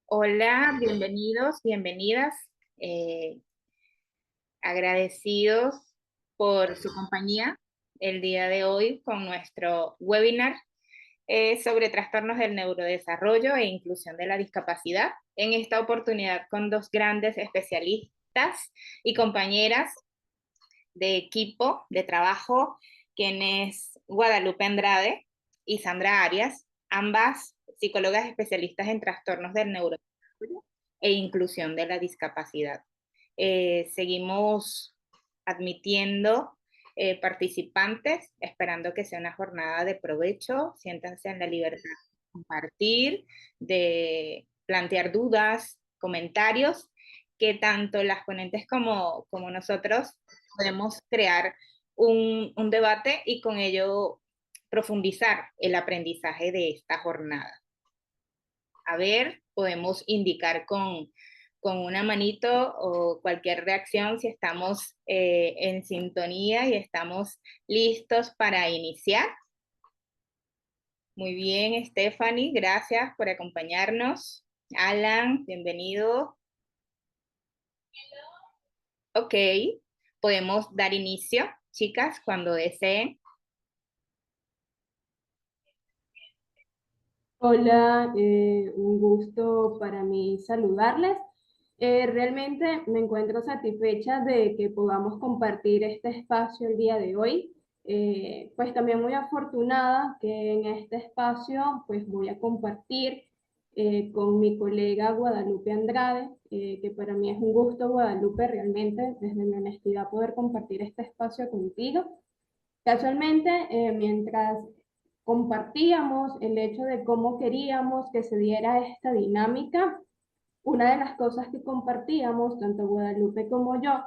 Hola, bienvenidos, bienvenidas. eh, Agradecidos por su compañía el día de hoy con nuestro webinar sobre trastornos del neurodesarrollo e inclusión de la discapacidad. En esta oportunidad con dos grandes especialistas y compañeras de equipo de trabajo, quienes Guadalupe Andrade y Sandra Arias, ambas psicólogas especialistas en trastornos del neurodesarrollo e inclusión de la discapacidad. Seguimos admitiendo participantes, esperando que sea una jornada de provecho. Siéntanse en la libertad de compartir, de plantear dudas, comentarios, que tanto las ponentes como nosotros podemos crear un debate y con ello profundizar el aprendizaje de esta jornada. A ver, podemos indicar con una manito o cualquier reacción si estamos en sintonía y estamos listos para iniciar. Muy bien, Stephanie, gracias por acompañarnos. Alan, bienvenido. Ok, podemos dar inicio, chicas, cuando deseen. Hola, un gusto para mí saludarles. Realmente me encuentro satisfecha de que podamos compartir este espacio el día de hoy. Pues también muy afortunada que en este espacio pues voy a compartir con mi colega Guadalupe Andrade, que para mí es un gusto, Guadalupe, realmente desde mi honestidad poder compartir este espacio contigo. Casualmente, mientras compartíamos el hecho de cómo queríamos que se diera esta dinámica, una de las cosas que compartíamos, tanto Guadalupe como yo,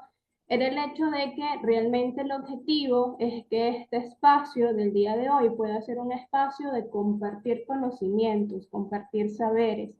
era el hecho de que realmente el objetivo es que este espacio del día de hoy pueda ser un espacio de compartir conocimientos, compartir saberes,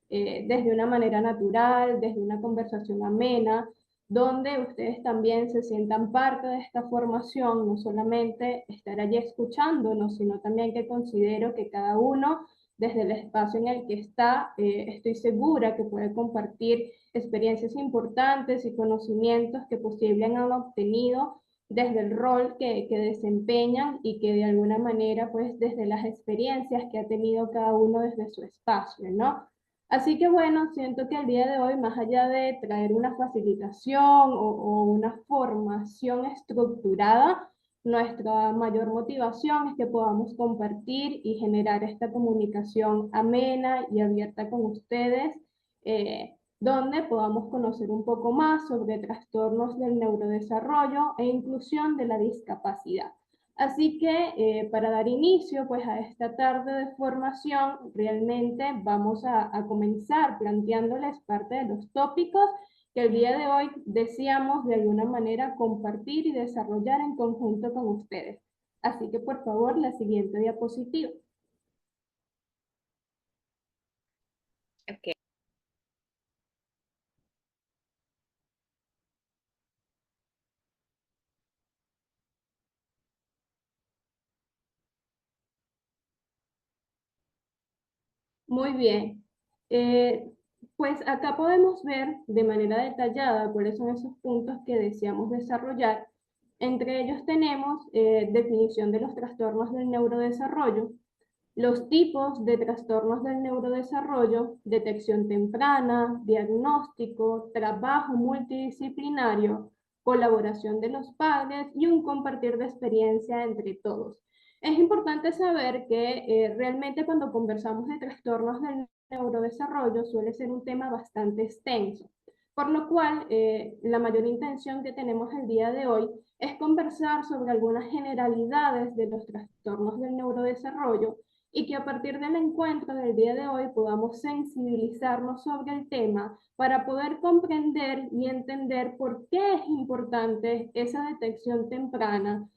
desde una manera natural, desde una conversación amena, donde ustedes también se sientan parte de esta formación, no solamente estar allí escuchándonos, sino también que considero que cada uno, desde el espacio en el que está, estoy segura que puede compartir experiencias importantes y conocimientos que posiblemente han obtenido desde el rol que desempeñan y que de alguna manera, pues desde las experiencias que ha tenido cada uno desde su espacio, ¿no? Así que bueno, siento que el día de hoy, más allá de traer una facilitación o una formación estructurada, nuestra mayor motivación es que podamos compartir y generar esta comunicación amena y abierta con ustedes, donde podamos conocer un poco más sobre trastornos del neurodesarrollo e inclusión de la discapacidad. Así que para dar inicio pues, a esta tarde de formación, realmente vamos a comenzar planteándoles parte de los tópicos que el día de hoy deseamos de alguna manera compartir y desarrollar en conjunto con ustedes. Así que por favor, la siguiente diapositiva. Ok. Muy bien. Eh, pues acá podemos ver de manera detallada cuáles son esos puntos que deseamos desarrollar. Entre ellos tenemos definición de los trastornos del neurodesarrollo, los tipos de trastornos del neurodesarrollo, detección temprana, diagnóstico, trabajo multidisciplinario, colaboración de los padres y un compartir de experiencia entre todos. Es importante saber que realmente cuando conversamos de trastornos del neurodesarrollo suele ser un tema bastante extenso, por lo cual la mayor intención que tenemos el día de hoy es conversar sobre algunas generalidades de los trastornos del neurodesarrollo y que a partir del encuentro del día de hoy podamos sensibilizarnos sobre el tema para poder comprender y entender por qué es importante esa detección temprana,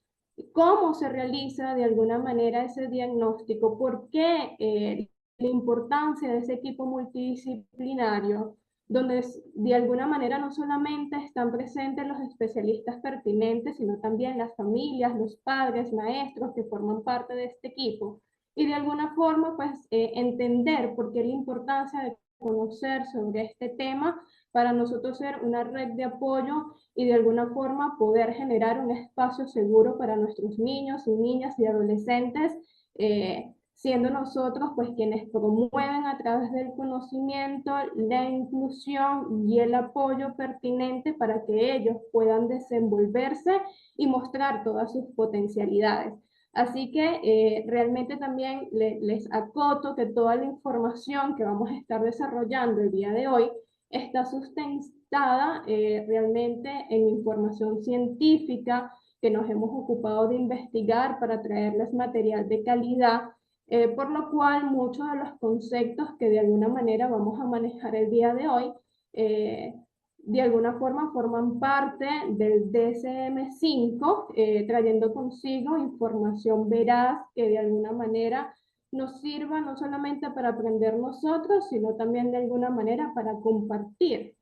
cómo se realiza de alguna manera ese diagnóstico, por qué la importancia de ese equipo multidisciplinario, donde de alguna manera no solamente están presentes los especialistas pertinentes, sino también las familias, los padres, maestros que forman parte de este equipo, y de alguna forma pues entender por qué la importancia de conocer sobre este tema para nosotros ser una red de apoyo y de alguna forma poder generar un espacio seguro para nuestros niños y niñas y adolescentes, siendo nosotros pues quienes promueven a través del conocimiento la inclusión y el apoyo pertinente para que ellos puedan desenvolverse y mostrar todas sus potencialidades. Así que realmente también les acoto que toda la información que vamos a estar desarrollando el día de hoy está sustentada realmente en información científica que nos hemos ocupado de investigar para traerles material de calidad, por lo cual muchos de los conceptos que de alguna manera vamos a manejar el día de hoy, eh, de alguna forma forman parte del DSM-5, trayendo consigo información veraz que de alguna manera nos sirva no solamente para aprender nosotros, sino también de alguna manera para compartir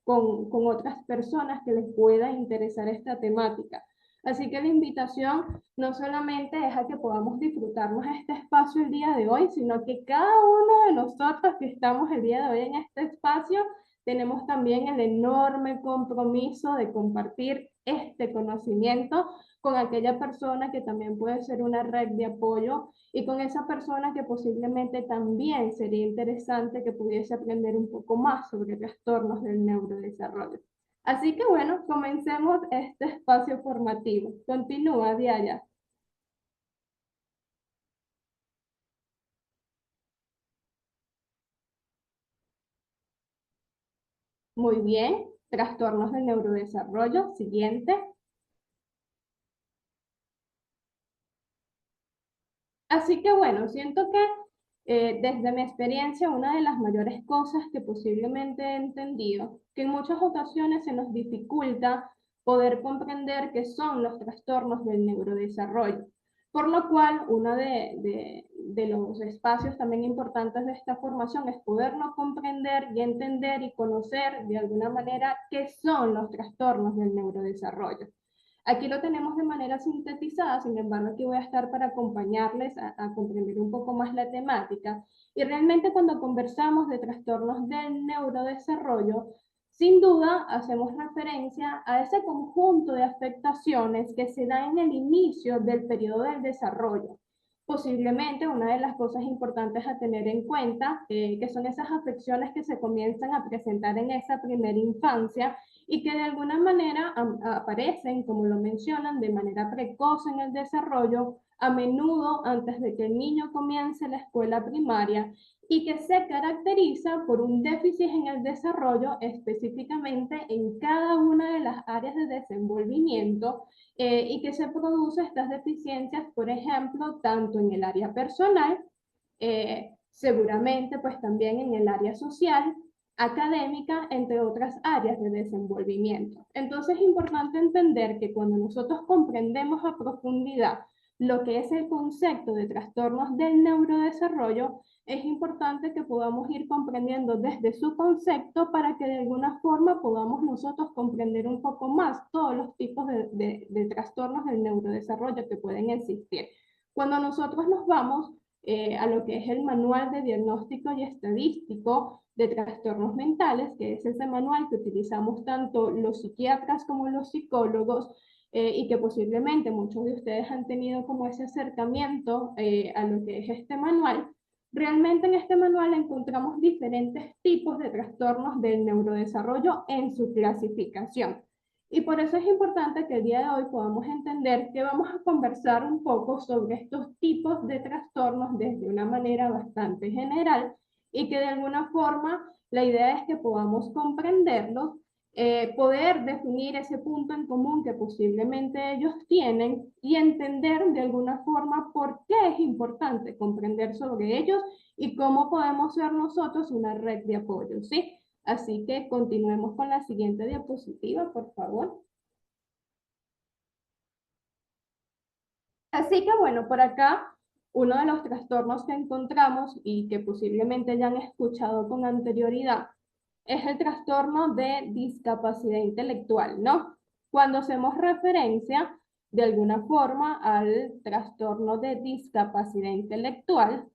con otras personas que les pueda interesar esta temática. Así que la invitación no solamente es a que podamos disfrutarnos este espacio el día de hoy, sino que cada uno de nosotros que estamos el día de hoy en este espacio tenemos también el enorme compromiso de compartir este conocimiento con aquella persona que también puede ser una red de apoyo y con esa persona que posiblemente también sería interesante que pudiese aprender un poco más sobre trastornos del neurodesarrollo. Así que bueno, comencemos este espacio formativo. Continúa, Diaya. Muy bien, trastornos del neurodesarrollo. Siguiente. Así que bueno, siento que desde mi experiencia, una de las mayores cosas que posiblemente he entendido, que en muchas ocasiones se nos dificulta poder comprender qué son los trastornos del neurodesarrollo. Por lo cual, uno de los espacios también importantes de esta formación es poderlo comprender y entender y conocer de alguna manera qué son los trastornos del neurodesarrollo. Aquí lo tenemos de manera sintetizada, sin embargo, aquí voy a estar para acompañarles a comprender un poco más la temática. Y realmente cuando conversamos de trastornos del neurodesarrollo, sin duda hacemos referencia a ese conjunto de afectaciones que se da en el inicio del periodo del desarrollo. Posiblemente una de las cosas importantes a tener en cuenta, que son esas afecciones que se comienzan a presentar en esa primera infancia y que de alguna manera aparecen, como lo mencionan, de manera precoz en el desarrollo, a menudo antes de que el niño comience la escuela primaria y que se caracteriza por un déficit en el desarrollo específicamente en cada una de las áreas de desenvolvimiento, y que se producen estas deficiencias, por ejemplo, tanto en el área personal, seguramente pues también en el área social, académica, entre otras áreas de desenvolvimiento. Entonces es importante entender que cuando nosotros comprendemos a profundidad lo que es el concepto de trastornos del neurodesarrollo, es importante que podamos ir comprendiendo desde su concepto para que de alguna forma podamos nosotros comprender un poco más todos los tipos de trastornos del neurodesarrollo que pueden existir. Cuando nosotros nos vamos a lo que es el Manual de Diagnóstico y Estadístico de Trastornos Mentales, que es ese manual que utilizamos tanto los psiquiatras como los psicólogos, y que posiblemente muchos de ustedes han tenido como ese acercamiento a lo que es este manual. Realmente en este manual encontramos diferentes tipos de trastornos del neurodesarrollo en su clasificación. Y por eso es importante que el día de hoy podamos entender que vamos a conversar un poco sobre estos tipos de trastornos desde una manera bastante general y que de alguna forma la idea es que podamos comprenderlos, poder definir ese punto en común que posiblemente ellos tienen y entender de alguna forma por qué es importante comprender sobre ellos y cómo podemos ser nosotros una red de apoyo, ¿sí? Así que continuemos con la siguiente diapositiva, por favor. Así que bueno, por acá uno de los trastornos que encontramos y que posiblemente ya han escuchado con anterioridad es el trastorno de discapacidad intelectual, ¿no? Cuando hacemos referencia de alguna forma al trastorno de discapacidad intelectual,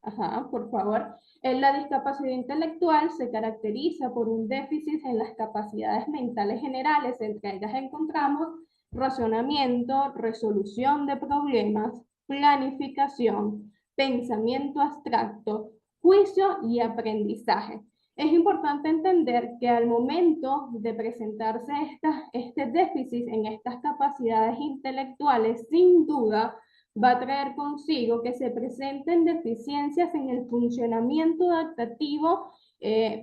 Ajá, por favor. La discapacidad intelectual se caracteriza por un déficit en las capacidades mentales generales, entre ellas encontramos razonamiento, resolución de problemas, planificación, pensamiento abstracto, juicio y aprendizaje. Es importante entender que al momento de presentarse este déficit en estas capacidades intelectuales, sin duda, va a traer consigo que se presenten deficiencias en el funcionamiento adaptativo,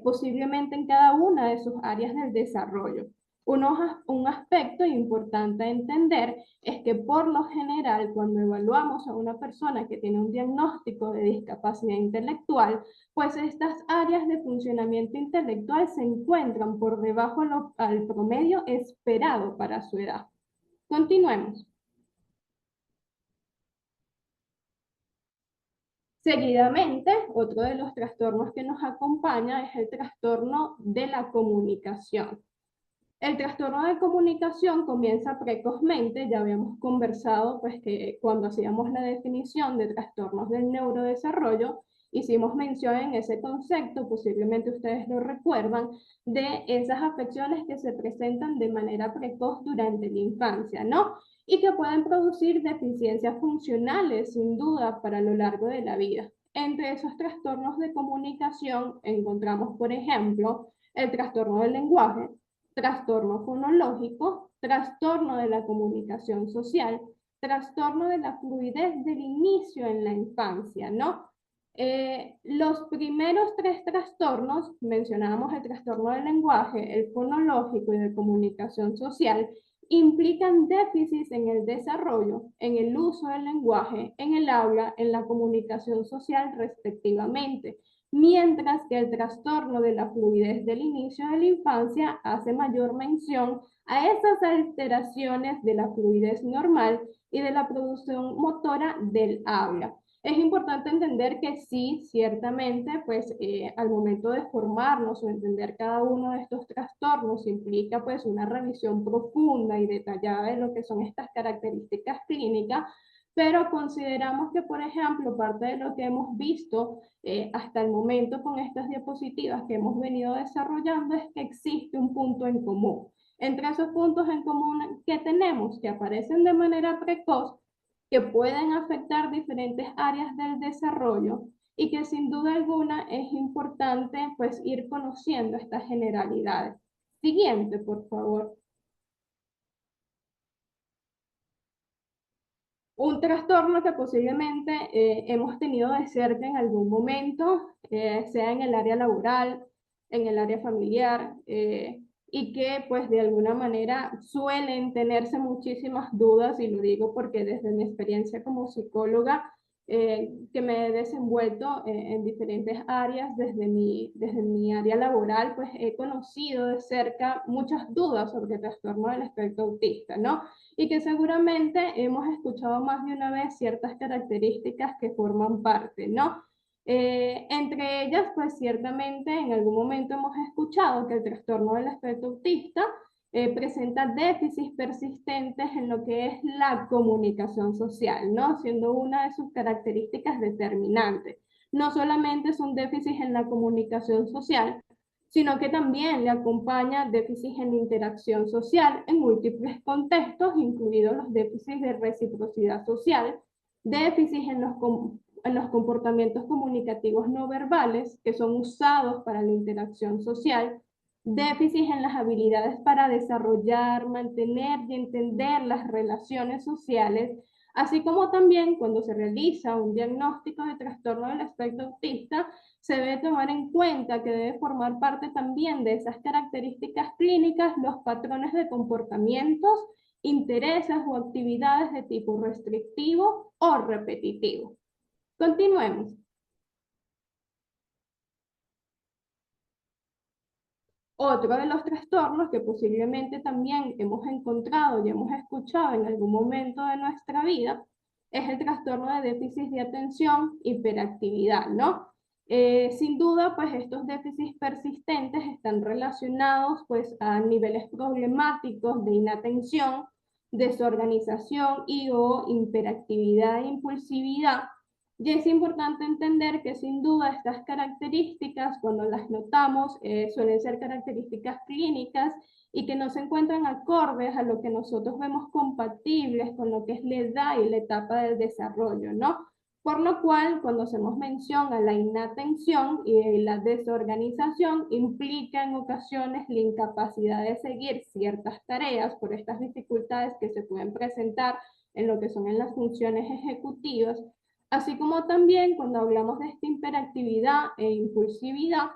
posiblemente en cada una de sus áreas del desarrollo. Un aspecto importante a entender es que por lo general cuando evaluamos a una persona que tiene un diagnóstico de discapacidad intelectual, pues estas áreas de funcionamiento intelectual se encuentran por debajo al promedio esperado para su edad. Continuemos. Seguidamente, otro de los trastornos que nos acompaña es el trastorno de la comunicación. El trastorno de comunicación comienza precozmente, ya habíamos conversado pues que cuando hacíamos la definición de trastornos del neurodesarrollo, hicimos mención en ese concepto, posiblemente ustedes lo recuerdan, de esas afecciones que se presentan de manera precoz durante la infancia, ¿no? Y que pueden producir deficiencias funcionales, sin duda, para lo largo de la vida. Entre esos trastornos de comunicación encontramos, por ejemplo, el trastorno del lenguaje, trastorno fonológico, trastorno de la comunicación social, trastorno de la fluidez del inicio en la infancia, ¿no? Los primeros tres trastornos, mencionábamos el trastorno del lenguaje, el fonológico y de comunicación social, implican déficits en el desarrollo, en el uso del lenguaje, en el habla, en la comunicación social respectivamente, mientras que el trastorno de la fluidez del inicio de la infancia hace mayor mención a esas alteraciones de la fluidez normal y de la producción motora del habla. Es importante entender que sí, ciertamente, pues al momento de formarnos o entender cada uno de estos trastornos implica pues una revisión profunda y detallada de lo que son estas características clínicas, pero consideramos que, por ejemplo, parte de lo que hemos visto hasta el momento con estas diapositivas que hemos venido desarrollando es que existe un punto en común. Entre esos puntos en común que tenemos, que aparecen de manera precoz, que pueden afectar diferentes áreas del desarrollo y que sin duda alguna es importante pues ir conociendo estas generalidades. Siguiente, por favor. Un trastorno que posiblemente hemos tenido de cerca en algún momento, sea en el área laboral, en el área familiar, y que pues de alguna manera suelen tenerse muchísimas dudas, y lo digo porque desde mi experiencia como psicóloga, que me he desenvuelto en diferentes áreas, desde mi área laboral, pues he conocido de cerca muchas dudas sobre el trastorno del espectro autista, ¿no? Y que seguramente hemos escuchado más de una vez ciertas características que forman parte, ¿no? Entre ellas, pues ciertamente en algún momento hemos escuchado que el trastorno del espectro autista presenta déficits persistentes en lo que es la comunicación social, ¿no? Siendo una de sus características determinantes. No solamente son déficits en la comunicación social, sino que también le acompaña déficits en interacción social en múltiples contextos, incluidos los déficits de reciprocidad social, déficits en los comportamientos comunicativos no verbales que son usados para la interacción social, déficits en las habilidades para desarrollar, mantener y entender las relaciones sociales, así como también cuando se realiza un diagnóstico de trastorno del espectro autista, se debe tomar en cuenta que debe formar parte también de esas características clínicas los patrones de comportamientos, intereses o actividades de tipo restrictivo o repetitivo. Continuemos. Otro de los trastornos que posiblemente también hemos encontrado y hemos escuchado en algún momento de nuestra vida es el trastorno de déficit de atención, hiperactividad, ¿no? Sin duda, pues estos déficits persistentes están relacionados pues a niveles problemáticos de inatención, desorganización y o hiperactividad e impulsividad, Y es importante entender que sin duda estas características, cuando las notamos, suelen ser características clínicas y que no se encuentran acordes a lo que nosotros vemos compatibles con lo que es la edad y la etapa del desarrollo, ¿no? Por lo cual, cuando hacemos mención a la inatención y la desorganización, implica en ocasiones la incapacidad de seguir ciertas tareas por estas dificultades que se pueden presentar en lo que son en las funciones ejecutivas, así como también cuando hablamos de esta hiperactividad e impulsividad,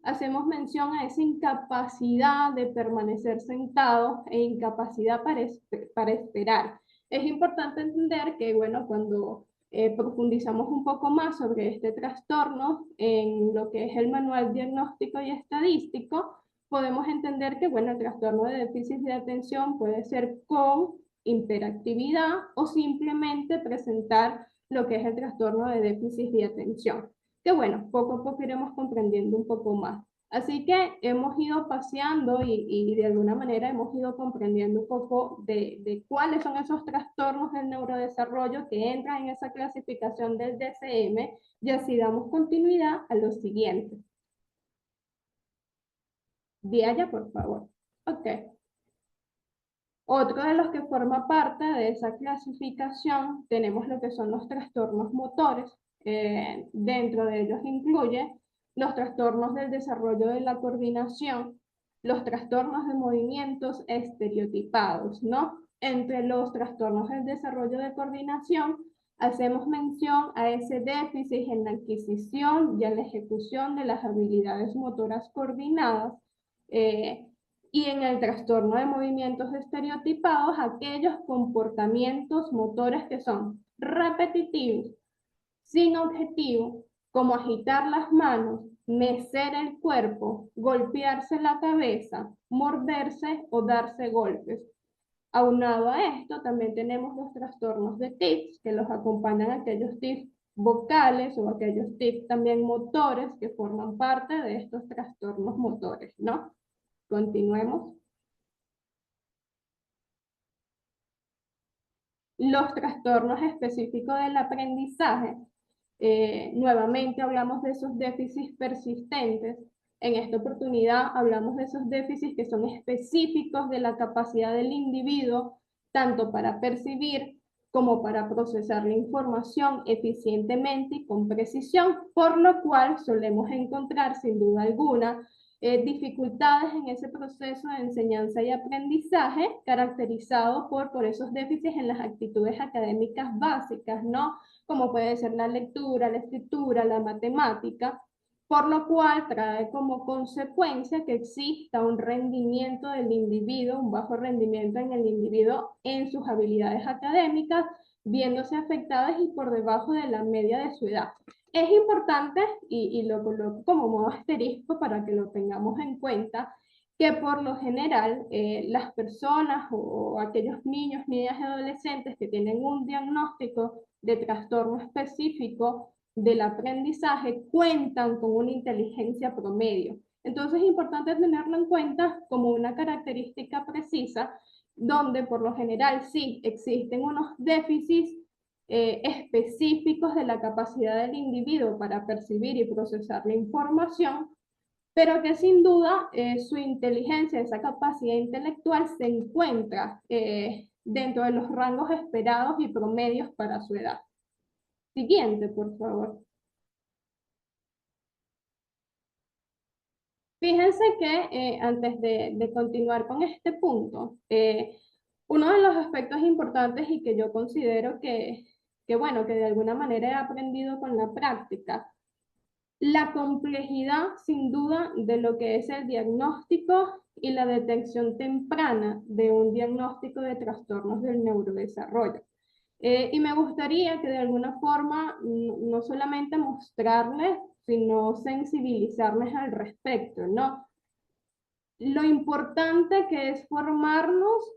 hacemos mención a esa incapacidad de permanecer sentado e incapacidad para esperar. Es importante entender que, bueno, cuando profundizamos un poco más sobre este trastorno en lo que es el manual diagnóstico y estadístico, podemos entender que, bueno, el trastorno de déficit de atención puede ser con hiperactividad o simplemente presentar lo que es el trastorno de déficit de atención. Que bueno, poco a poco iremos comprendiendo un poco más. Así que hemos ido paseando y de alguna manera hemos ido comprendiendo un poco de cuáles son esos trastornos del neurodesarrollo que entran en esa clasificación del DSM y así damos continuidad a lo siguiente. Diaya, por favor. Ok. Otro de los que forma parte de esa clasificación tenemos lo que son los trastornos motores. Dentro de ellos incluye los trastornos del desarrollo de la coordinación, los trastornos de movimientos estereotipados, ¿no? Entre los trastornos del desarrollo de coordinación, hacemos mención a ese déficit en la adquisición y en la ejecución de las habilidades motoras coordinadas, y en el trastorno de movimientos estereotipados, aquellos comportamientos motores que son repetitivos, sin objetivo, como agitar las manos, mecer el cuerpo, golpearse la cabeza, morderse o darse golpes. Aunado a esto, también tenemos los trastornos de tics, que los acompañan aquellos tics vocales o aquellos tics también motores que forman parte de estos trastornos motores, ¿no? Continuemos. Los trastornos específicos del aprendizaje. Nuevamente hablamos de esos déficits persistentes. En esta oportunidad hablamos de esos déficits que son específicos de la capacidad del individuo, tanto para percibir como para procesar la información eficientemente y con precisión, por lo cual solemos encontrar sin duda alguna dificultades en ese proceso de enseñanza y aprendizaje caracterizado por esos déficits en las actitudes académicas básicas, ¿no? Como puede ser la lectura, la escritura, la matemática, por lo cual trae como consecuencia que exista un rendimiento del individuo, un bajo rendimiento en el individuo en sus habilidades académicas, viéndose afectadas y por debajo de la media de su edad. Es importante, y lo coloco como modo asterisco para que lo tengamos en cuenta, que por lo general las personas o aquellos niños, niñas y adolescentes que tienen un diagnóstico de trastorno específico del aprendizaje cuentan con una inteligencia promedio. Entonces es importante tenerlo en cuenta como una característica precisa, donde por lo general sí existen unos déficits específicos de la capacidad del individuo para percibir y procesar la información, pero que sin duda su inteligencia, esa capacidad intelectual se encuentra dentro de los rangos esperados y promedios para su edad. Siguiente, por favor. Fíjense que antes de continuar con este punto, uno de los aspectos importantes y que yo considero bueno, que de alguna manera he aprendido con la práctica, la complejidad sin duda de lo que es el diagnóstico y la detección temprana de un diagnóstico de trastornos del neurodesarrollo. Y me gustaría que de alguna forma no solamente mostrarles, sino sensibilizarles al respecto, ¿no? Lo importante que es formarnos,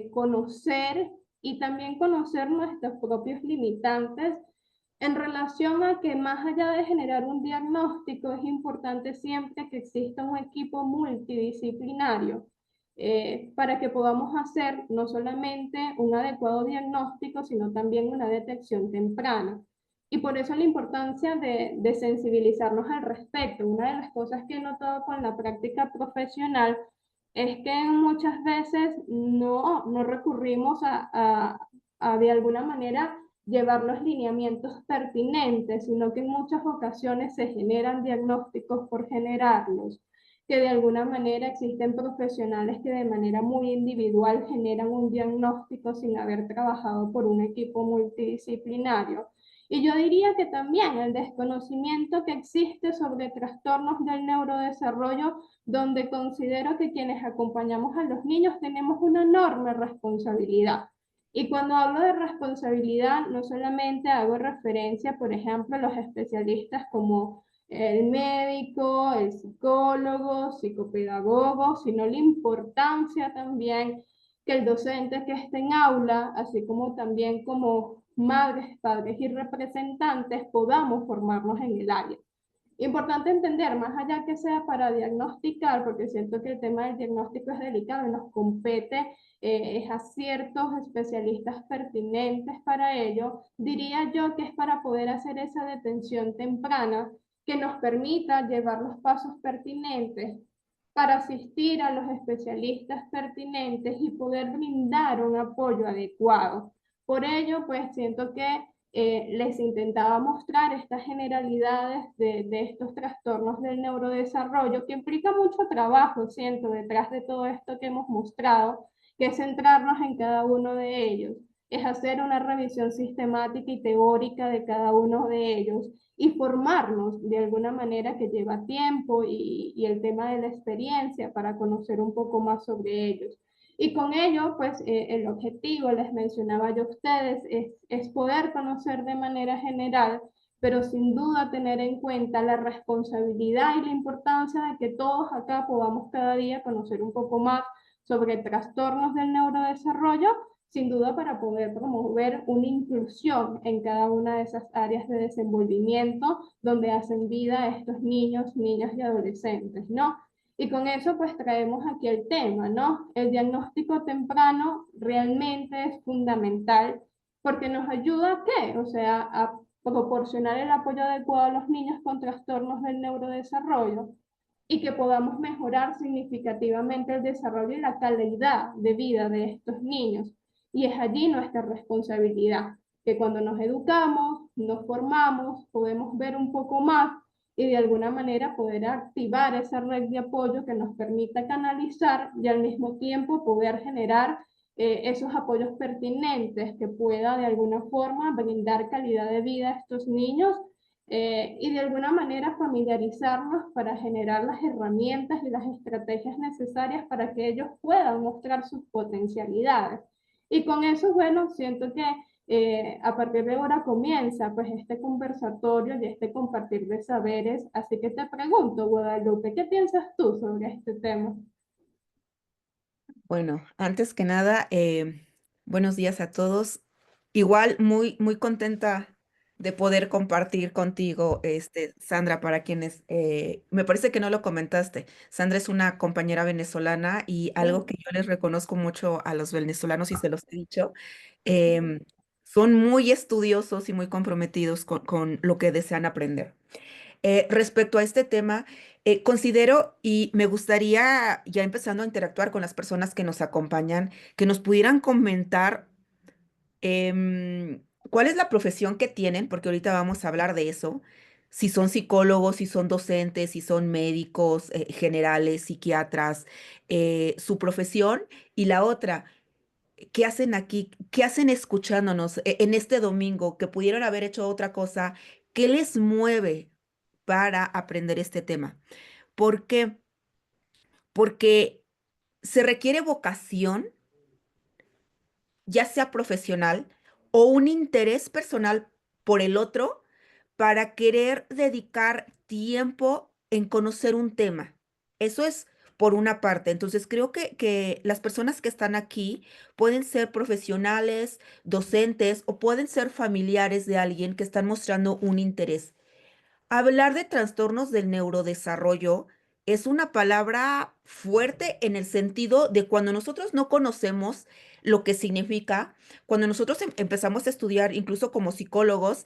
conocer y también conocer nuestros propios limitantes en relación a que más allá de generar un diagnóstico, es importante siempre que exista un equipo multidisciplinario para que podamos hacer no solamente un adecuado diagnóstico, sino también una detección temprana. Y por eso la importancia de sensibilizarnos al respecto. Una de las cosas que he notado con la práctica profesional es que muchas veces no recurrimos a de alguna manera llevar los lineamientos pertinentes, sino que en muchas ocasiones se generan diagnósticos por generarlos, que de alguna manera existen profesionales que de manera muy individual generan un diagnóstico sin haber trabajado por un equipo multidisciplinario. Y yo diría que también el desconocimiento que existe sobre trastornos del neurodesarrollo, donde considero que quienes acompañamos a los niños tenemos una enorme responsabilidad. Y cuando hablo de responsabilidad, no solamente hago referencia, por ejemplo, a los especialistas como el médico, el psicólogo, psicopedagogo, sino la importancia también que el docente que esté en aula, así como también como madres, padres y representantes, podamos formarnos en el área. Importante entender, más allá que sea para diagnosticar, porque siento que el tema del diagnóstico es delicado y nos compete es a ciertos especialistas pertinentes para ello, diría yo que es para poder hacer esa detención temprana que nos permita llevar los pasos pertinentes para asistir a los especialistas pertinentes y poder brindar un apoyo adecuado. Por ello, pues siento que les intentaba mostrar estas generalidades de estos trastornos del neurodesarrollo, que implica mucho trabajo, siento, detrás de todo esto que hemos mostrado, que es centrarnos en cada uno de ellos, es hacer una revisión sistemática y teórica de cada uno de ellos y formarnos de alguna manera que lleva tiempo y el tema de la experiencia para conocer un poco más sobre ellos. Y con ello, pues el objetivo, les mencionaba yo a ustedes, es poder conocer de manera general, pero sin duda tener en cuenta la responsabilidad y la importancia de que todos acá podamos cada día conocer un poco más sobre trastornos del neurodesarrollo, sin duda para poder promover una inclusión en cada una de esas áreas de desenvolvimiento donde hacen vida a estos niños, niñas y adolescentes, ¿no? Y con eso pues traemos aquí el tema, ¿no? El diagnóstico temprano realmente es fundamental porque nos ayuda a qué? O sea, a proporcionar el apoyo adecuado a los niños con trastornos del neurodesarrollo y que podamos mejorar significativamente el desarrollo y la calidad de vida de estos niños. Y es allí nuestra responsabilidad, que cuando nos educamos, nos formamos, podemos ver un poco más y de alguna manera poder activar esa red de apoyo que nos permita canalizar y al mismo tiempo poder generar esos apoyos pertinentes que pueda de alguna forma brindar calidad de vida a estos niños y de alguna manera familiarizarnos para generar las herramientas y las estrategias necesarias para que ellos puedan mostrar sus potencialidades. Y con eso, bueno, siento que a partir de ahora comienza pues este conversatorio y este compartir de saberes. Así que te pregunto, Guadalupe, ¿qué piensas tú sobre este tema? Bueno, antes que nada, buenos días a todos. Igual muy contenta de poder compartir contigo, Sandra, para quienes, me parece que no lo comentaste. Sandra es una compañera venezolana y algo que yo les reconozco mucho a los venezolanos y se los he dicho, em, son muy estudiosos y muy comprometidos con lo que desean aprender. Respecto a este tema, considero y me gustaría, ya empezando a interactuar con las personas que nos acompañan, que nos pudieran comentar cuál es la profesión que tienen, porque ahorita vamos a hablar de eso, si son psicólogos, si son docentes, si son médicos, generales, psiquiatras, su profesión y la otra. ¿Qué hacen aquí? ¿Qué hacen escuchándonos en este domingo? Que pudieron haber hecho otra cosa. ¿Qué les mueve para aprender este tema? ¿Por qué? Porque se requiere vocación, ya sea profesional o un interés personal por el otro, para querer dedicar tiempo en conocer un tema. Eso es por una parte. Entonces, creo que las personas que están aquí pueden ser profesionales, docentes o pueden ser familiares de alguien que están mostrando un interés. Hablar de trastornos del neurodesarrollo es una palabra fuerte en el sentido de cuando nosotros no conocemos lo que significa, cuando nosotros empezamos a estudiar, incluso como psicólogos,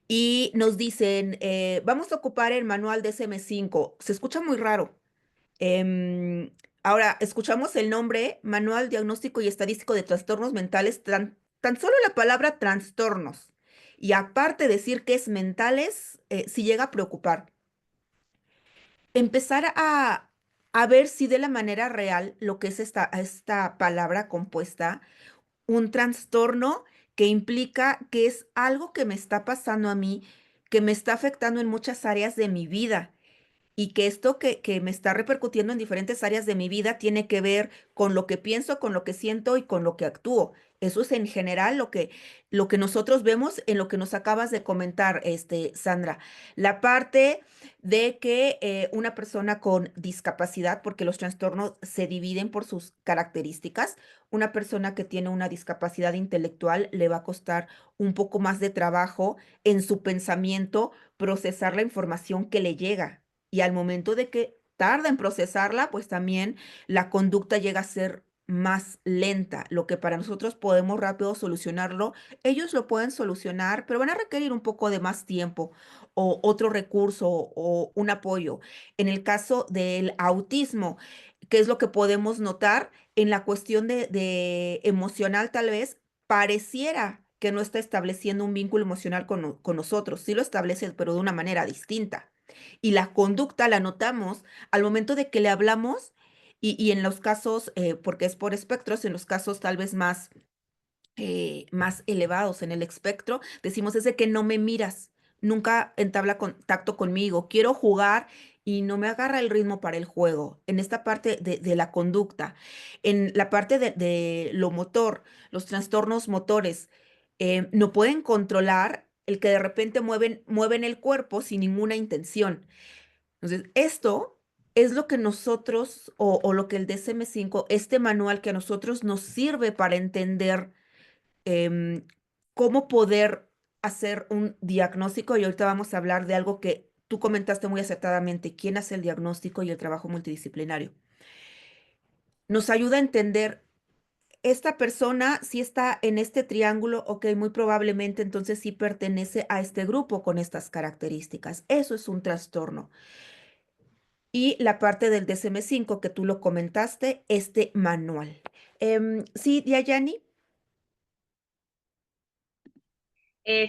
y nos dicen, vamos a ocupar el manual de SM5. Se escucha muy raro. Em, Ahora, escuchamos el nombre, Manual Diagnóstico y Estadístico de Trastornos Mentales, tan solo la palabra trastornos. Y aparte decir que es mentales, sí llega a preocupar. Empezar a ver si de la manera real lo que es esta palabra compuesta, un trastorno que implica que es algo que me está pasando a mí, que me está afectando en muchas áreas de mi vida y que esto que me está repercutiendo en diferentes áreas de mi vida tiene que ver con lo que pienso, con lo que siento y con lo que actúo. Eso es en general lo que nosotros vemos en lo que nos acabas de comentar, Sandra. La parte de que una persona con discapacidad, porque los trastornos se dividen por sus características, una persona que tiene una discapacidad intelectual le va a costar un poco más de trabajo en su pensamiento procesar la información que le llega. Y al momento de que tarda en procesarla, pues también la conducta llega a ser más lenta. Lo que para nosotros podemos rápido solucionarlo, ellos lo pueden solucionar, pero van a requerir un poco de más tiempo o otro recurso o un apoyo. En el caso del autismo, ¿qué es lo que podemos notar? En la cuestión de emocional, tal vez pareciera que no está estableciendo un vínculo emocional con nosotros. Sí lo establece, pero de una manera distinta. Y la conducta la notamos al momento de que le hablamos y en los casos, porque es por espectros, en los casos tal vez más elevados en el espectro, decimos es de que no me miras, nunca entabla contacto conmigo, quiero jugar y no me agarra el ritmo para el juego. En esta parte de la conducta, en la parte de lo motor, los trastornos motores, no pueden controlar el que de repente mueven el cuerpo sin ninguna intención. Entonces, esto es lo que nosotros, o lo que el DSM-5, este manual que a nosotros nos sirve para entender em, cómo poder hacer un diagnóstico. Y ahorita vamos a hablar de algo que tú comentaste muy acertadamente, quién hace el diagnóstico y el trabajo multidisciplinario. Nos ayuda a entender, esta persona si está en este triángulo, ok, muy probablemente entonces sí pertenece a este grupo con estas características. Eso es un trastorno. Y la parte del DSM-5 que tú lo comentaste, este manual. Sí, Diayani.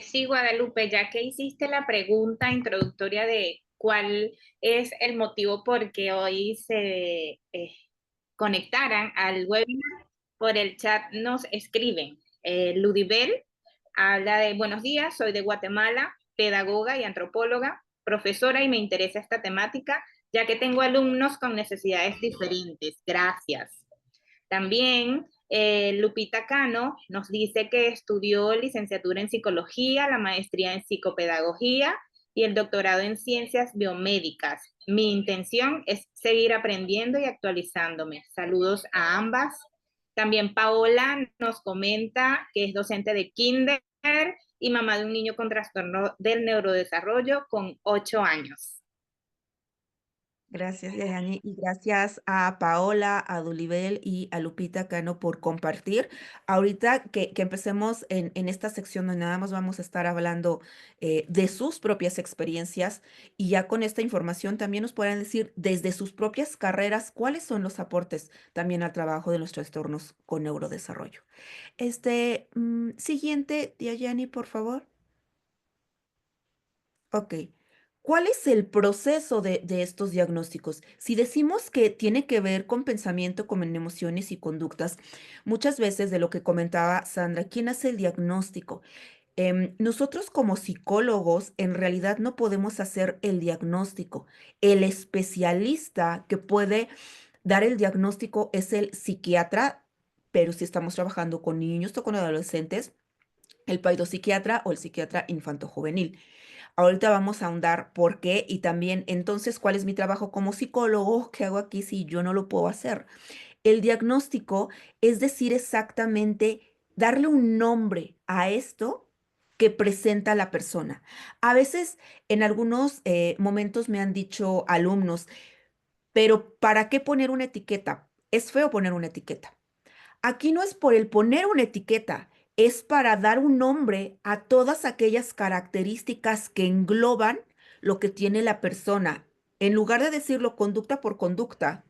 Sí, Guadalupe, ya que hiciste la pregunta introductoria de cuál es el motivo por qué hoy se conectaran al webinar, por el chat nos escriben. Ludibel habla de buenos días, soy de Guatemala, pedagoga y antropóloga, profesora y me interesa esta temática, ya que tengo alumnos con necesidades diferentes. Gracias. También Lupita Cano nos dice que estudió licenciatura en psicología, la maestría en psicopedagogía y el doctorado en ciencias biomédicas. Mi intención es seguir aprendiendo y actualizándome. Saludos a ambas. También Paola nos comenta que es docente de kinder y mamá de un niño con trastorno del neurodesarrollo con 8 años. Gracias, Yayani, y gracias a Paola, a Dulibel y a Lupita Cano por compartir. Ahorita que empecemos en esta sección donde nada más vamos a estar hablando de sus propias experiencias y ya con esta información también nos pueden decir desde sus propias carreras cuáles son los aportes también al trabajo de los trastornos con neurodesarrollo. Siguiente, Yayani, por favor. Ok. ¿Cuál es el proceso de estos diagnósticos? Si decimos que tiene que ver con pensamiento, con emociones y conductas, muchas veces de lo que comentaba Sandra, ¿quién hace el diagnóstico? Nosotros como psicólogos en realidad no podemos hacer el diagnóstico. El especialista que puede dar el diagnóstico es el psiquiatra, pero si estamos trabajando con niños o con adolescentes, el psiquiatra o el psiquiatra infantojuvenil. Ahorita vamos a ahondar por qué y también entonces cuál es mi trabajo como psicólogo, qué hago aquí si yo no lo puedo hacer. El diagnóstico es decir exactamente, darle un nombre a esto que presenta la persona. A veces en algunos momentos me han dicho alumnos, pero ¿para qué poner una etiqueta? Es feo poner una etiqueta. Aquí no es por el poner una etiqueta, es para dar un nombre a todas aquellas características que engloban lo que tiene la persona. En lugar de decirlo conducta por conducta,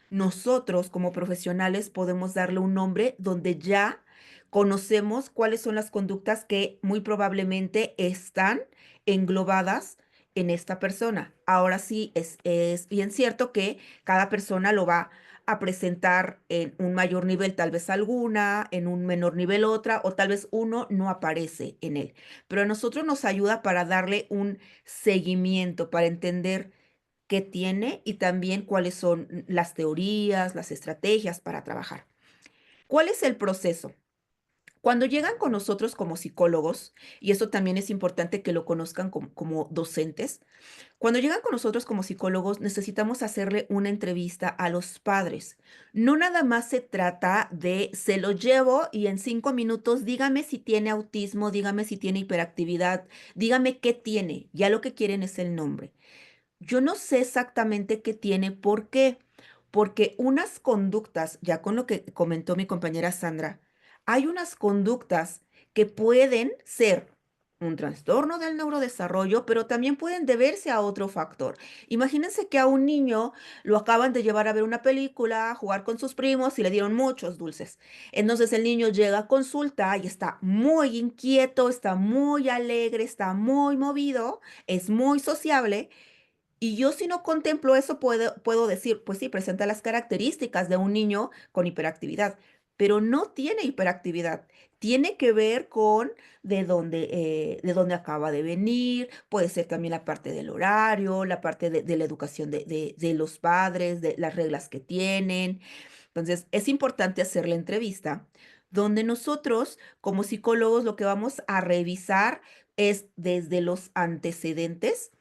nosotros como profesionales podemos darle un nombre donde ya conocemos cuáles son las conductas que muy probablemente están englobadas en esta persona. Ahora sí, es bien cierto que cada persona lo va a presentar en un mayor nivel, tal vez alguna, en un menor nivel otra, o tal vez uno no aparece en él. Pero a nosotros nos ayuda para darle un seguimiento, para entender qué tiene y también cuáles son las teorías, las estrategias para trabajar. ¿Cuál es el proceso? Cuando llegan con nosotros como psicólogos, y eso también es importante que lo conozcan como docentes, cuando llegan con nosotros como psicólogos, necesitamos hacerle una entrevista a los padres. No nada más se trata de se lo llevo y en 5 minutos dígame si tiene autismo, dígame si tiene hiperactividad, dígame qué tiene. Ya lo que quieren es el nombre. Yo no sé exactamente qué tiene, ¿por qué? Porque unas conductas, ya con lo que comentó mi compañera Sandra, hay unas conductas que pueden ser un trastorno del neurodesarrollo, pero también pueden deberse a otro factor. Imagínense que a un niño lo acaban de llevar a ver una película, a jugar con sus primos y le dieron muchos dulces. Entonces el niño llega a consulta y está muy inquieto, está muy alegre, está muy movido, es muy sociable y yo si no contemplo eso puedo decir, pues sí, presenta las características de un niño con hiperactividad, pero no tiene hiperactividad. Tiene que ver con de dónde acaba de venir, puede ser también la parte del horario, la parte de la educación de los padres, de las reglas que tienen. Entonces, es importante hacer la entrevista donde nosotros como psicólogos lo que vamos a revisar es desde los antecedentes.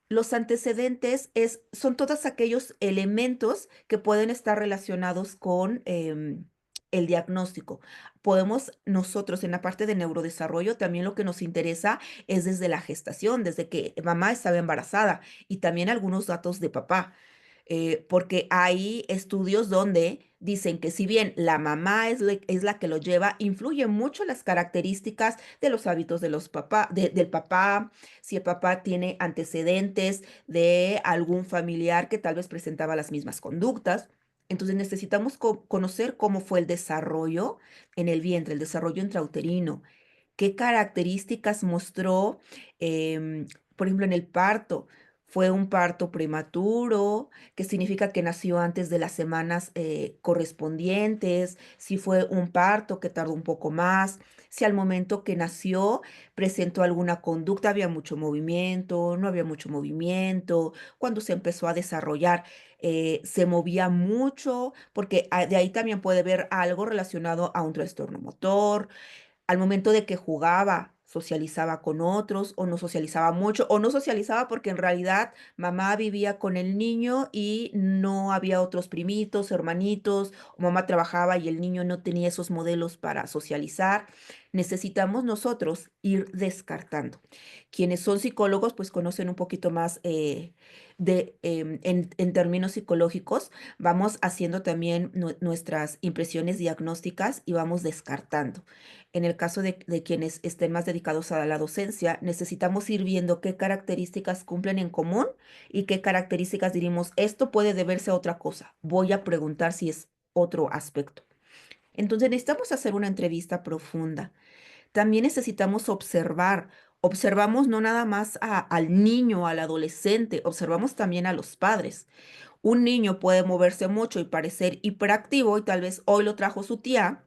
Los antecedentes son todos aquellos elementos que pueden estar relacionados con el diagnóstico. Podemos nosotros en la parte de neurodesarrollo, también lo que nos interesa es desde la gestación, desde que mamá estaba embarazada y también algunos datos de papá, porque hay estudios donde dicen que si bien la mamá es la que lo lleva, influye mucho las características de los hábitos de los del papá, si el papá tiene antecedentes de algún familiar que tal vez presentaba las mismas conductas. Entonces necesitamos conocer cómo fue el desarrollo en el vientre, el desarrollo intrauterino, qué características mostró, por ejemplo, en el parto. ¿Fue un parto prematuro, que significa que nació antes de las semanas correspondientes? Si fue un parto que tardó un poco más, si al momento que nació presentó alguna conducta, había mucho movimiento, no había mucho movimiento, cuando se empezó a desarrollar, se movía mucho, porque de ahí también puede haber algo relacionado a un trastorno motor al momento de que jugaba, socializaba con otros o no socializaba mucho o no socializaba porque en realidad mamá vivía con el niño y no había otros primitos, hermanitos, o mamá trabajaba y el niño no tenía esos modelos para socializar. Necesitamos nosotros ir descartando. Quienes son psicólogos pues conocen un poquito más en términos psicológicos, vamos haciendo también nuestras impresiones diagnósticas y vamos descartando. En el caso de quienes estén más dedicados a la docencia, necesitamos ir viendo qué características cumplen en común y qué características diríamos, esto puede deberse a otra cosa. Voy a preguntar si es otro aspecto. Entonces necesitamos hacer una entrevista profunda. También necesitamos observar. Observamos no nada más al niño, al adolescente, observamos también a los padres. Un niño puede moverse mucho y parecer hiperactivo y tal vez hoy lo trajo su tía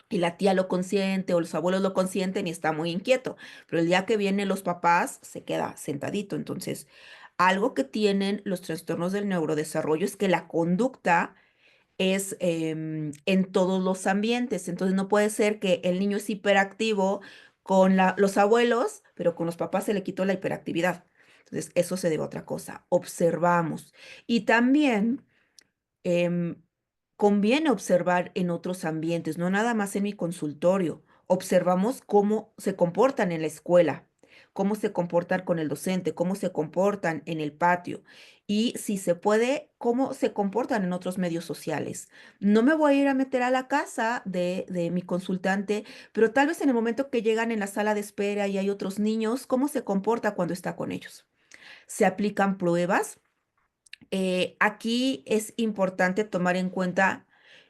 y la tía lo consiente o los abuelos lo consienten y está muy inquieto, pero el día que vienen los papás se queda sentadito. Entonces, algo que tienen los trastornos del neurodesarrollo es que la conducta es en todos los ambientes. Entonces, no puede ser que el niño es hiperactivo con los abuelos, pero con los papás se le quitó la hiperactividad. Entonces, eso se debe a otra cosa. Observamos. Y también em, conviene observar en otros ambientes, no nada más en mi consultorio. Observamos cómo se comportan en la escuela, cómo se comportan con el docente, cómo se comportan en el patio y si se puede, cómo se comportan en otros medios sociales. No me voy a ir a meter a la casa de mi consultante, pero tal vez en el momento que llegan en la sala de espera y hay otros niños, ¿cómo se comporta cuando está con ellos? Se aplican pruebas. Aquí es importante tomar en cuenta,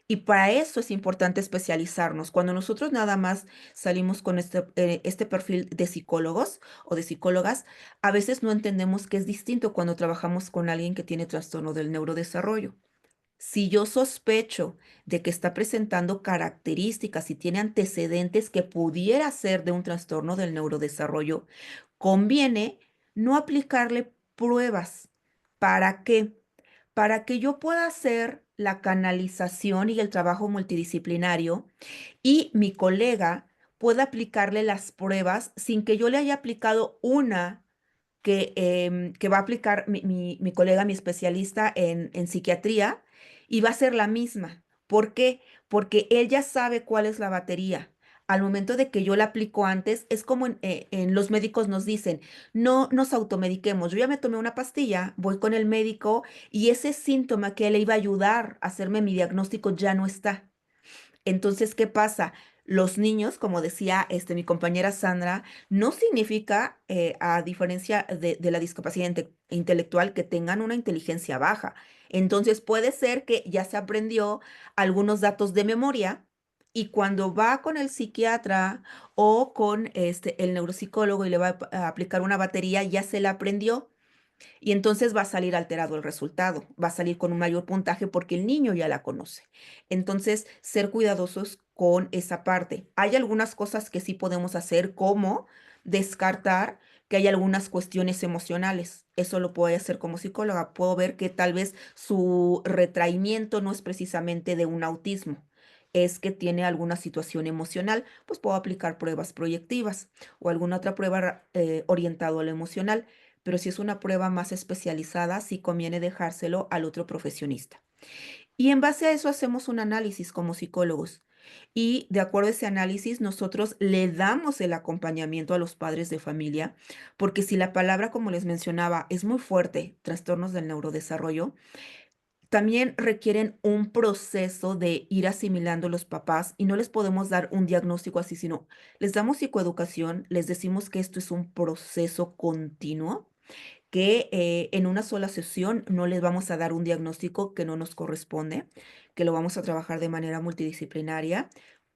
y para eso es importante especializarnos. Cuando nosotros nada más salimos con este perfil de psicólogos o de psicólogas, a veces no entendemos que es distinto cuando trabajamos con alguien que tiene trastorno del neurodesarrollo. Si yo sospecho de que está presentando características y tiene antecedentes que pudiera ser de un trastorno del neurodesarrollo, conviene no aplicarle pruebas. ¿Para qué? Para que yo pueda hacer la canalización y el trabajo multidisciplinario y mi colega pueda aplicarle las pruebas sin que yo le haya aplicado una que va a aplicar mi colega, mi especialista en psiquiatría, y va a ser la misma. ¿Por qué? Porque él ya sabe cuál es la batería. Al momento de que yo la aplico antes, es como en los médicos nos dicen, no nos automediquemos. Yo ya me tomé una pastilla, voy con el médico y ese síntoma que le iba a ayudar a hacerme mi diagnóstico ya no está. Entonces, ¿qué pasa? Los niños, como decía mi compañera Sandra, no significa, a diferencia de la discapacidad intelectual, que tengan una inteligencia baja. Entonces, puede ser que ya se aprendió algunos datos de memoria y cuando va con el psiquiatra o con el neuropsicólogo y le va a aplicar una batería, ya se la aprendió y entonces va a salir alterado el resultado, va a salir con un mayor puntaje porque el niño ya la conoce. Entonces, ser cuidadosos con esa parte. Hay algunas cosas que sí podemos hacer, como descartar que hay algunas cuestiones emocionales. Eso lo puedo hacer como psicóloga. Puedo ver que tal vez su retraimiento no es precisamente de un autismo, es que tiene alguna situación emocional, pues puedo aplicar pruebas proyectivas o alguna otra prueba orientada a lo emocional, pero si es una prueba más especializada, sí conviene dejárselo al otro profesionista. Y en base a eso hacemos un análisis como psicólogos. Y de acuerdo a ese análisis, nosotros le damos el acompañamiento a los padres de familia, porque si la palabra, como les mencionaba, es muy fuerte, trastornos del neurodesarrollo, también requieren un proceso de ir asimilando los papás y no les podemos dar un diagnóstico así, sino les damos psicoeducación, les decimos que esto es un proceso continuo, que en una sola sesión no les vamos a dar un diagnóstico que no nos corresponde, que lo vamos a trabajar de manera multidisciplinaria,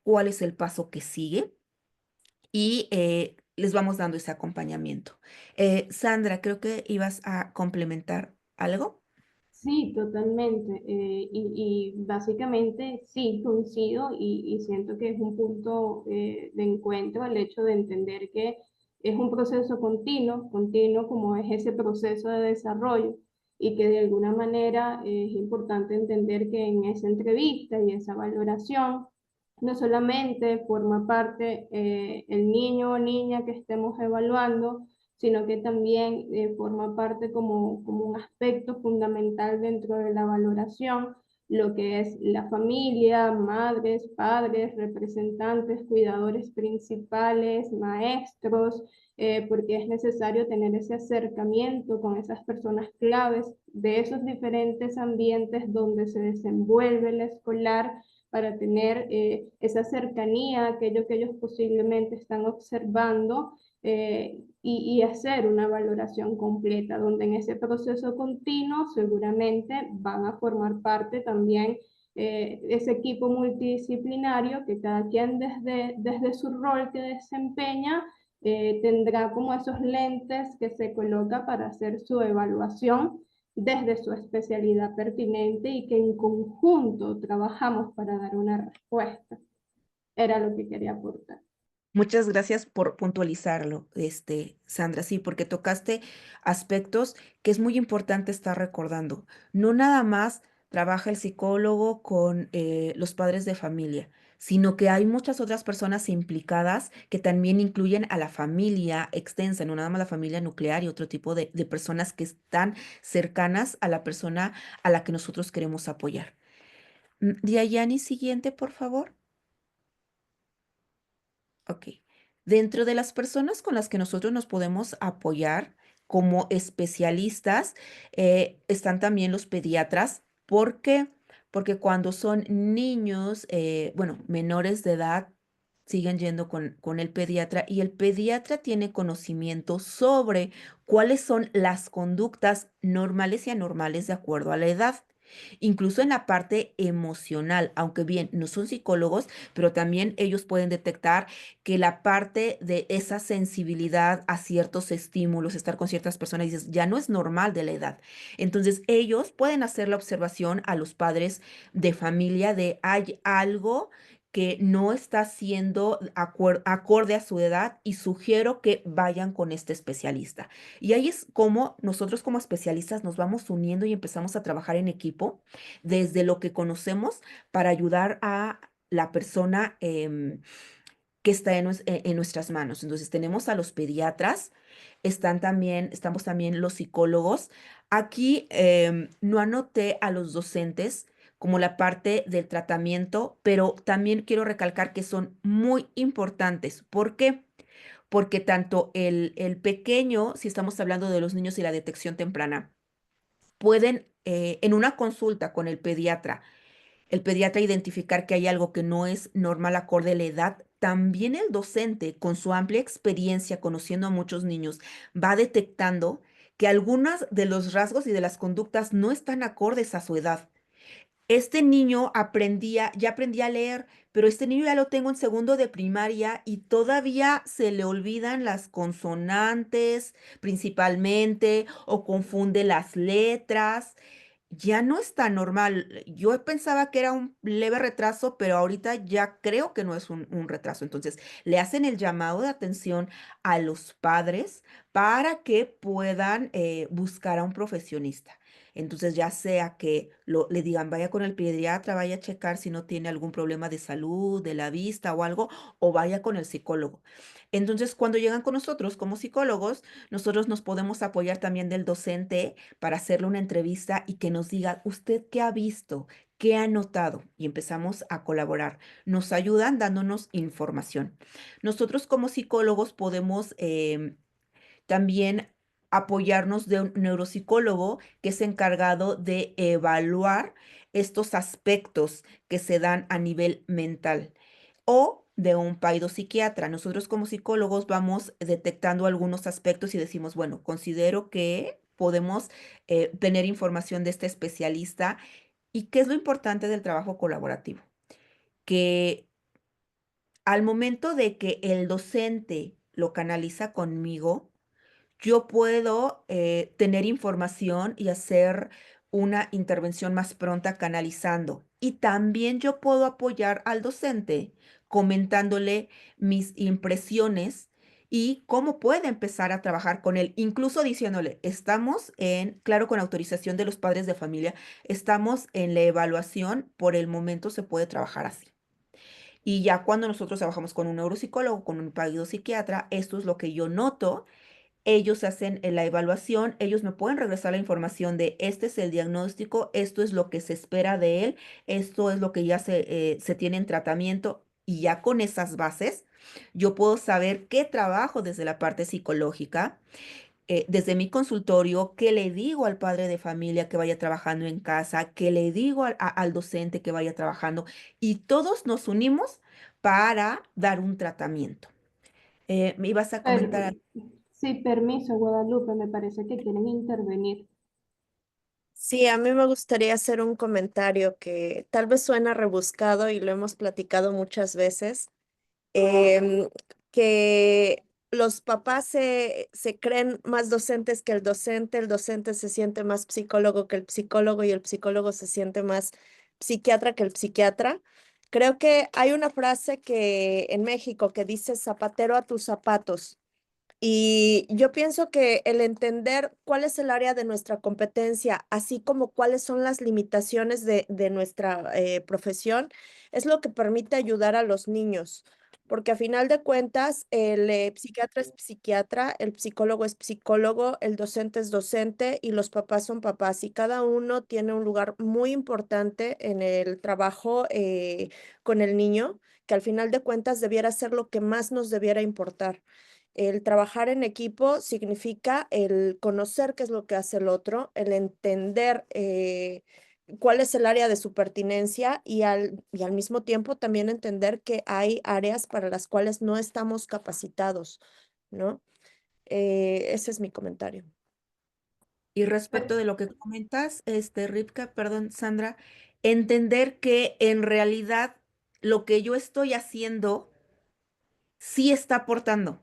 cuál es el paso que sigue y les vamos dando ese acompañamiento. Sandra, creo que ibas a complementar algo. Sí, totalmente. Y básicamente sí, coincido y siento que es un punto de encuentro el hecho de entender que es un proceso continuo, continuo como es ese proceso de desarrollo y que de alguna manera es importante entender que en esa entrevista y esa valoración no solamente forma parte el niño o niña que estemos evaluando, sino que también forma parte como un aspecto fundamental dentro de la valoración, lo que es la familia, madres, padres, representantes, cuidadores principales, maestros, porque es necesario tener ese acercamiento con esas personas claves de esos diferentes ambientes donde se desenvuelve el escolar para tener esa cercanía, aquello que ellos posiblemente están observando y hacer una valoración completa, donde en ese proceso continuo seguramente van a formar parte también ese equipo multidisciplinario que cada quien desde su rol que desempeña tendrá como esos lentes que se coloca para hacer su evaluación desde su especialidad pertinente y que en conjunto trabajamos para dar una respuesta. Era lo que quería aportar. Muchas gracias por puntualizarlo, Sandra, sí, porque tocaste aspectos que es muy importante estar recordando. No nada más trabaja el psicólogo con los padres de familia, sino que hay muchas otras personas implicadas que también incluyen a la familia extensa, no nada más la familia nuclear y otro tipo de personas que están cercanas a la persona a la que nosotros queremos apoyar. Diayani, siguiente, por favor. Ok. Dentro de las personas con las que nosotros nos podemos apoyar como especialistas, están también los pediatras. ¿Por qué? Porque cuando son niños, bueno, menores de edad, siguen yendo con el pediatra y el pediatra tiene conocimiento sobre cuáles son las conductas normales y anormales de acuerdo a la edad. Incluso en la parte emocional, aunque bien no son psicólogos, pero también ellos pueden detectar que la parte de esa sensibilidad a ciertos estímulos, estar con ciertas personas, dices, ya no es normal de la edad. Entonces, ellos pueden hacer la observación a los padres de familia de hay algo que no está siendo acorde a su edad y sugiero que vayan con este especialista. Y ahí es como nosotros como especialistas nos vamos uniendo y empezamos a trabajar en equipo desde lo que conocemos para ayudar a la persona que está en nuestras manos. Entonces tenemos a los pediatras, estamos también los psicólogos. Aquí no anoté a los docentes como la parte del tratamiento, pero también quiero recalcar que son muy importantes. ¿Por qué? Porque tanto el pequeño, si estamos hablando de los niños y la detección temprana, pueden en una consulta con el pediatra identificar que hay algo que no es normal acorde a la edad. También el docente, con su amplia experiencia conociendo a muchos niños, va detectando que algunos de los rasgos y de las conductas no están acordes a su edad. Este niño ya aprendía a leer, pero este niño ya lo tengo en segundo de primaria y todavía se le olvidan las consonantes principalmente o confunde las letras. Ya no está normal. Yo pensaba que era un leve retraso, pero ahorita ya creo que no es un retraso. Entonces, le hacen el llamado de atención a los padres para que puedan buscar a un profesionista. Entonces, ya sea que le digan, vaya con el pediatra, vaya a checar si no tiene algún problema de salud, de la vista o algo, o vaya con el psicólogo. Entonces, cuando llegan con nosotros como psicólogos, nosotros nos podemos apoyar también del docente para hacerle una entrevista y que nos diga, ¿usted qué ha visto? ¿Qué ha notado? Y empezamos a colaborar. Nos ayudan dándonos información. Nosotros como psicólogos podemos también apoyarnos de un neuropsicólogo que es encargado de evaluar estos aspectos que se dan a nivel mental o de un psiquiatra. Nosotros como psicólogos vamos detectando algunos aspectos y decimos, bueno, considero que podemos tener información de este especialista. ¿Y qué es lo importante del trabajo colaborativo? Que al momento de que el docente lo canaliza conmigo, yo puedo tener información y hacer una intervención más pronta canalizando. Y también yo puedo apoyar al docente comentándole mis impresiones y cómo puede empezar a trabajar con él, incluso diciéndole, estamos claro, con autorización de los padres de familia, estamos en la evaluación, por el momento se puede trabajar así. Y ya cuando nosotros trabajamos con un neuropsicólogo, con un psiquiatra, esto es lo que yo noto. Ellos hacen la evaluación, ellos me pueden regresar la información de este es el diagnóstico, esto es lo que se espera de él, esto es lo que ya se tiene en tratamiento y ya con esas bases yo puedo saber qué trabajo desde la parte psicológica, desde mi consultorio, qué le digo al padre de familia que vaya trabajando en casa, qué le digo al docente que vaya trabajando y todos nos unimos para dar un tratamiento. ¿Me ibas a comentar Per- sí, permiso, Guadalupe, me parece que quieren intervenir. Sí, a mí me gustaría hacer un comentario que tal vez suena rebuscado y lo hemos platicado muchas veces, em, que los papás se creen más docentes que el docente se siente más psicólogo que el psicólogo y el psicólogo se siente más psiquiatra que el psiquiatra. Creo que hay una frase que en México que dice zapatero a tus zapatos. Y yo pienso que el entender cuál es el área de nuestra competencia, así como cuáles son las limitaciones de nuestra profesión, es lo que permite ayudar a los niños. porque a final de cuentas el psiquiatra es psiquiatra, el psicólogo es psicólogo, el docente es docente y los papás son papás y cada uno tiene un lugar muy importante en el trabajo con el niño, que al final de cuentas debiera ser lo que más nos debiera importar. El trabajar en equipo significa el conocer qué es lo que hace el otro, el entender cuál es el área de su pertinencia y al mismo tiempo también entender que hay áreas para las cuales no estamos capacitados, ¿no? Ese es mi comentario. Y respecto de lo que comentas, Ripka, perdón, Sandra, entender que en realidad lo que yo estoy haciendo sí está aportando.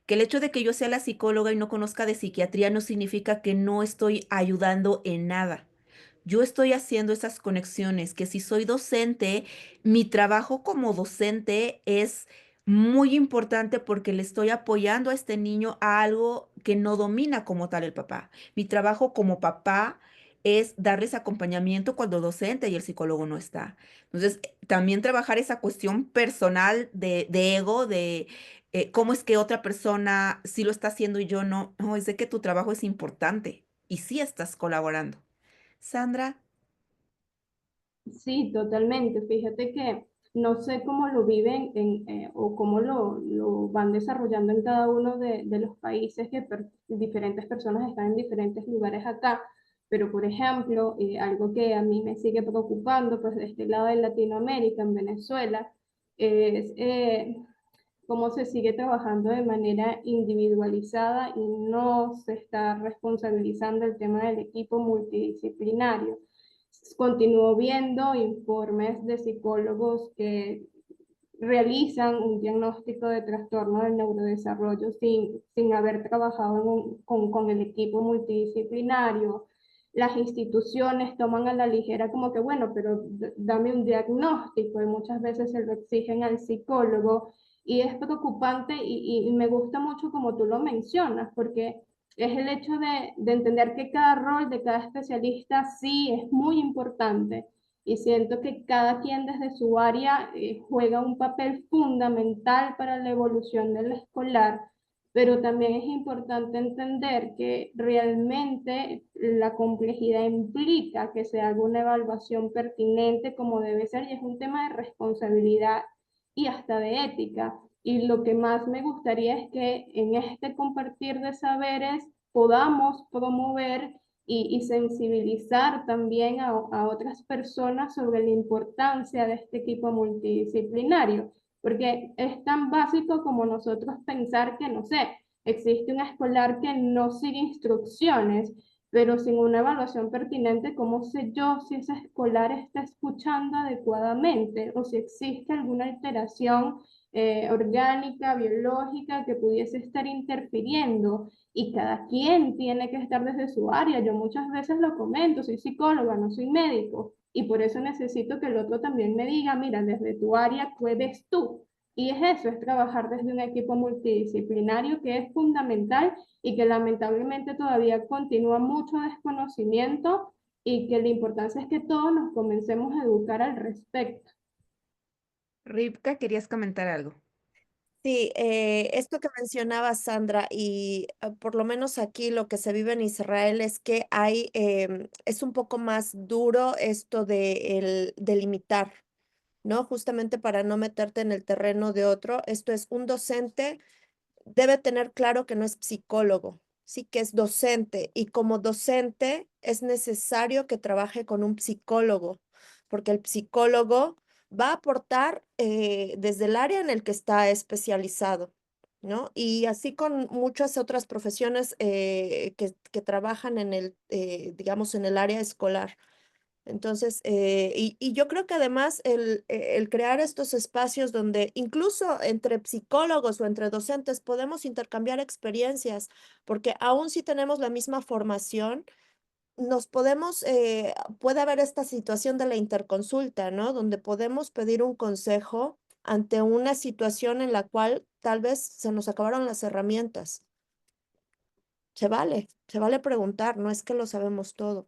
Que el hecho de que yo sea la psicóloga y no conozca de psiquiatría no significa que no estoy ayudando en nada. Yo estoy haciendo esas conexiones, que si soy docente, mi trabajo como docente es muy importante porque le estoy apoyando a este niño a algo que no domina como tal el papá. Mi trabajo como papá es darles acompañamiento cuando docente y el psicólogo no está. Entonces, también trabajar esa cuestión personal de ego, de cómo es que otra persona sí lo está haciendo y yo no. No, es de que tu trabajo es importante y sí estás colaborando. Sandra, Sí, totalmente. Fíjate que no sé cómo lo viven o cómo lo van desarrollando en cada uno de los países que diferentes personas están en diferentes lugares acá, pero por ejemplo, algo que a mí me sigue preocupando, pues de este lado de Latinoamérica, en Venezuela, es cómo se sigue trabajando de manera individualizada y no se está responsabilizando el tema del equipo multidisciplinario. Continúo viendo informes de psicólogos que realizan un diagnóstico de trastorno del neurodesarrollo sin haber trabajado con el equipo multidisciplinario. Las instituciones toman a la ligera como que, bueno, pero dame un diagnóstico y muchas veces se lo exigen al psicólogo y es preocupante y me gusta mucho como tú lo mencionas, porque es el hecho de entender que cada rol de cada especialista sí es muy importante y siento que cada quien desde su área juega un papel fundamental para la evolución del escolar, pero también es importante entender que realmente la complejidad implica que se haga una evaluación pertinente como debe ser y es un tema de responsabilidad y hasta de ética. Y lo que más me gustaría es que en este compartir de saberes podamos promover y sensibilizar también a otras personas sobre la importancia de este equipo multidisciplinario, porque es tan básico como nosotros pensar que, no sé, existe un escolar que no sigue instrucciones, pero sin una evaluación pertinente, ¿cómo sé yo si ese escolar está escuchando adecuadamente o si existe alguna alteración orgánica, biológica que pudiese estar interfiriendo? Y cada quien tiene que estar desde su área. Yo muchas veces lo comento, soy psicóloga, no soy médico, y por eso necesito que el otro también me diga, mira, desde tu área puedes tú. Y es eso, es trabajar desde un equipo multidisciplinario que es fundamental y que lamentablemente todavía continúa mucho desconocimiento y que la importancia es que todos nos comencemos a educar al respecto. Ripka, querías comentar algo. Sí, esto que mencionaba Sandra y por lo menos aquí lo que se vive en Israel es que hay, es un poco más duro esto de el delimitar, ¿no? Justamente para no meterte en el terreno de otro. Esto es un docente debe tener claro que no es psicólogo, sí que es docente y como docente es necesario que trabaje con un psicólogo, porque el psicólogo va a aportar desde el área en el que está especializado, ¿no? Y así con muchas otras profesiones que trabajan en el, digamos, en el área escolar. Entonces, y yo creo que además el crear estos espacios donde incluso entre psicólogos o entre docentes podemos intercambiar experiencias, porque aún si tenemos la misma formación, nos podemos, puede haber esta situación de la interconsulta, ¿no? Donde podemos pedir un consejo ante una situación en la cual tal vez se nos acabaron las herramientas. Se vale preguntar, no es que lo sabemos todo.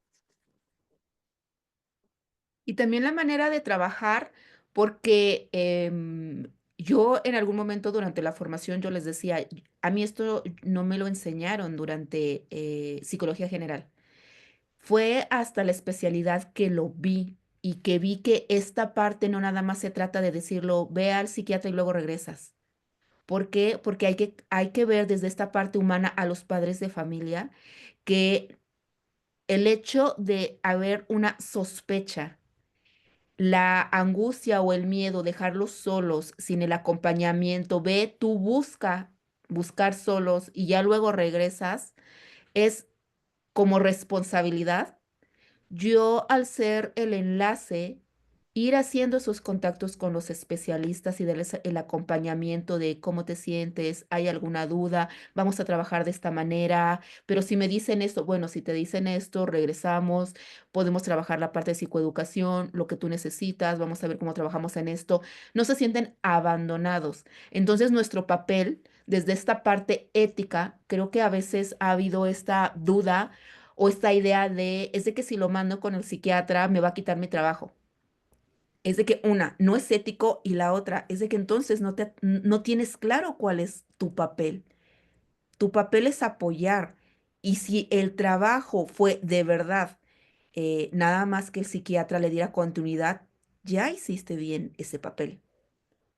Y también la manera de trabajar, porque yo en algún momento durante la formación yo les decía, a mí esto no me lo enseñaron durante psicología general. Fue hasta la especialidad que lo vi y que vi que esta parte no nada más se trata de decirlo, ve al psiquiatra y luego regresas. ¿Por qué? Porque hay que ver desde esta parte humana a los padres de familia que el hecho de haber una sospecha, la angustia o el miedo, dejarlos solos sin el acompañamiento, ve, tú buscar solos y ya luego regresas, es como responsabilidad. Yo, al ser el enlace, ir haciendo esos contactos con los especialistas y darles el acompañamiento de cómo te sientes, hay alguna duda, vamos a trabajar de esta manera, pero si me dicen esto, bueno, si te dicen esto, regresamos, podemos trabajar la parte de psicoeducación, lo que tú necesitas, vamos a ver cómo trabajamos en esto. No se sienten abandonados. Entonces, nuestro papel, desde esta parte ética, creo que a veces ha habido esta duda o esta idea de, es de que si lo mando con el psiquiatra me va a quitar mi trabajo. Es de que una, no es ético y la otra es de que entonces no tienes claro cuál es tu papel. Tu papel es apoyar. Y si el trabajo fue de verdad nada más que el psiquiatra le diera continuidad, ya hiciste bien ese papel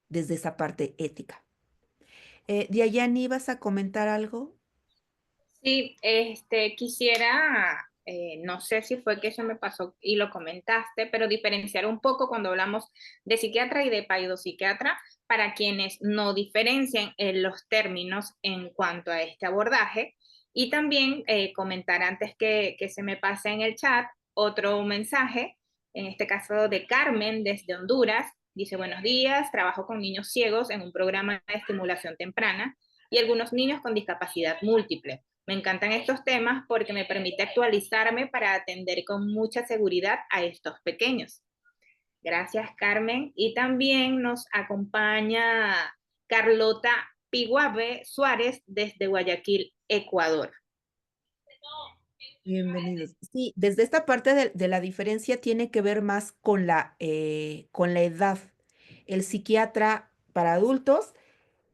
desde esa parte ética. Diayani, ¿vas a comentar algo? Sí, quisiera, no sé si fue que se me pasó y lo comentaste, pero diferenciar un poco cuando hablamos de psiquiatra y de paidopsiquiatra para quienes no diferencian los términos en cuanto a este abordaje. Y también comentar antes que se me pase en el chat otro mensaje, en este caso de Carmen desde Honduras. Dice, buenos días, trabajo con niños ciegos en un programa de estimulación temprana y algunos niños con discapacidad múltiple. Me encantan estos temas porque me permite actualizarme para atender con mucha seguridad a estos pequeños. Gracias, Carmen. Y también nos acompaña Carlota Piguave Suárez desde Guayaquil, Ecuador. Bienvenidos. Sí, desde esta parte de la diferencia tiene que ver más con la edad. El psiquiatra para adultos,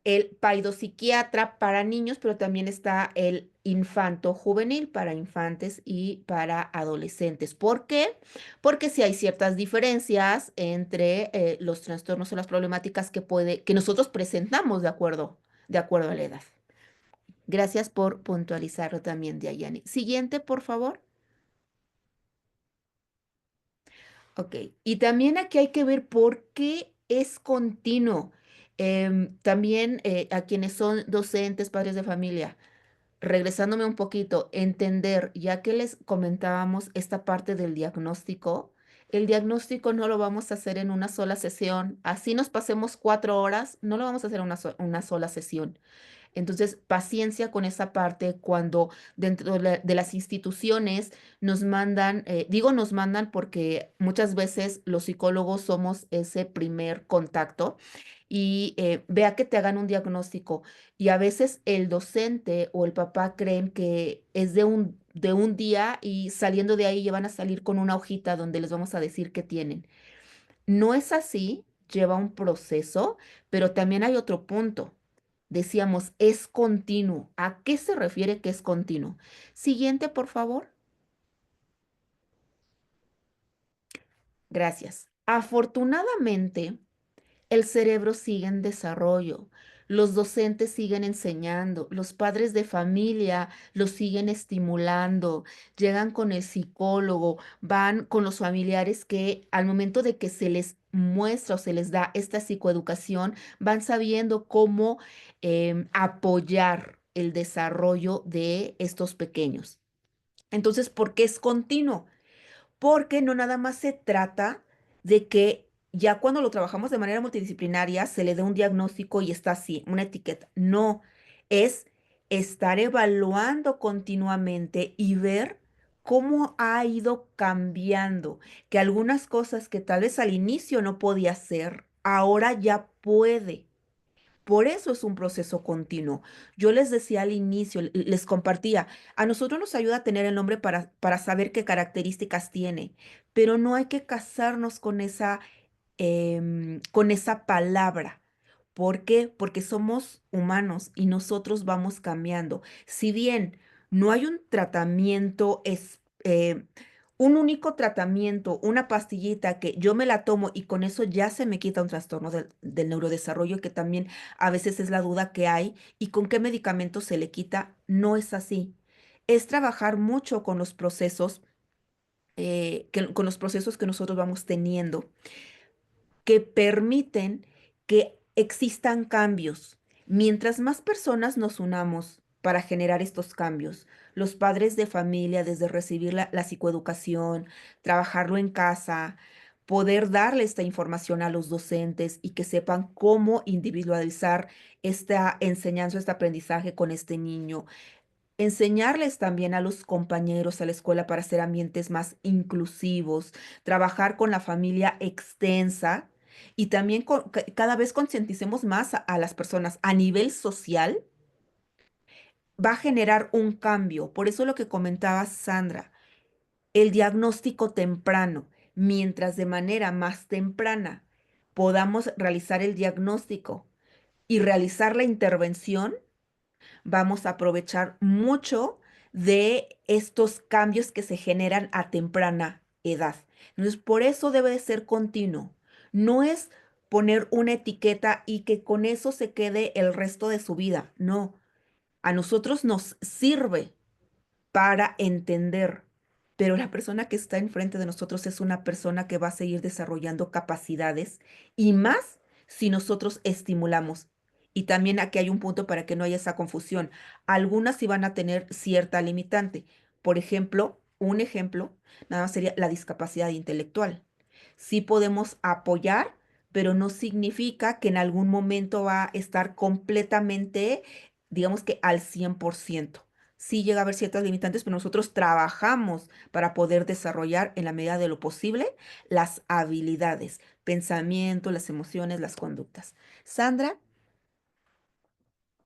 el paidopsiquiatra para niños, pero también está el infanto juvenil para infantes y para adolescentes. ¿Por qué? Porque sí hay ciertas diferencias entre los trastornos o las problemáticas que nosotros presentamos de acuerdo a la edad. Gracias por puntualizarlo también, Diayani. Siguiente, por favor. Ok, y también aquí hay que ver por qué es continuo. También a quienes son docentes, padres de familia, regresándome un poquito, entender, ya que les comentábamos esta parte del diagnóstico, el diagnóstico no lo vamos a hacer en una sola sesión. Así nos pasemos 4 horas, no lo vamos a hacer en una sola sesión. Entonces, paciencia con esa parte cuando dentro de las instituciones nos mandan, digo nos mandan porque muchas veces los psicólogos somos ese primer contacto y vea que te hagan un diagnóstico y a veces el docente o el papá creen que es de un día y saliendo de ahí ya van a salir con una hojita donde les vamos a decir qué tienen. No es así, lleva un proceso, pero también hay otro punto. Decíamos, es continuo. ¿A qué se refiere que es continuo? Siguiente, por favor. Gracias. Afortunadamente, el cerebro sigue en desarrollo, los docentes siguen enseñando, los padres de familia los siguen estimulando, llegan con el psicólogo, van con los familiares que al momento de que se les muestra o se les da esta psicoeducación, van sabiendo cómo apoyar el desarrollo de estos pequeños. Entonces, ¿por qué es continuo? Porque no nada más se trata de que ya cuando lo trabajamos de manera multidisciplinaria se le dé un diagnóstico y está así, una etiqueta. No, es estar evaluando continuamente y ver cómo ha ido cambiando, que algunas cosas que tal vez al inicio no podía hacer, ahora ya puede. Por eso es un proceso continuo. Yo les decía al inicio, les compartía, a nosotros nos ayuda a tener el nombre para saber qué características tiene, pero no hay que casarnos con esa palabra, ¿Por qué? Porque somos humanos y nosotros vamos cambiando. Si bien no hay un tratamiento, un único tratamiento, una pastillita que yo me la tomo y con eso ya se me quita un trastorno del neurodesarrollo, que también a veces es la duda que hay, y con qué medicamento se le quita, no es así. Es trabajar mucho con los procesos, con los procesos que nosotros vamos teniendo que permiten que existan cambios. Mientras más personas nos unamos para generar estos cambios, los padres de familia, desde recibir la psicoeducación, trabajarlo en casa, poder darle esta información a los docentes y que sepan cómo individualizar esta enseñanza, este aprendizaje con este niño, enseñarles también a los compañeros a la escuela para hacer ambientes más inclusivos, trabajar con la familia extensa y también cada vez concienticemos más a las personas a nivel social, va a generar un cambio. Por eso lo que comentaba Sandra, el diagnóstico temprano, mientras de manera más temprana podamos realizar el diagnóstico y realizar la intervención, vamos a aprovechar mucho de estos cambios que se generan a temprana edad. Entonces, por eso debe de ser continuo. No es poner una etiqueta y que con eso se quede el resto de su vida. No, a nosotros nos sirve para entender, pero la persona que está enfrente de nosotros es una persona que va a seguir desarrollando capacidades y más si nosotros estimulamos. Y también aquí hay un punto para que no haya esa confusión. Algunas sí van a tener cierta limitante. Por ejemplo, un ejemplo, nada más sería la discapacidad intelectual. Sí podemos apoyar, pero no significa que en algún momento va a estar completamente, digamos que al 100%. Sí llega a haber ciertas limitantes, pero nosotros trabajamos para poder desarrollar en la medida de lo posible las habilidades, pensamiento, las emociones, las conductas. Sandra,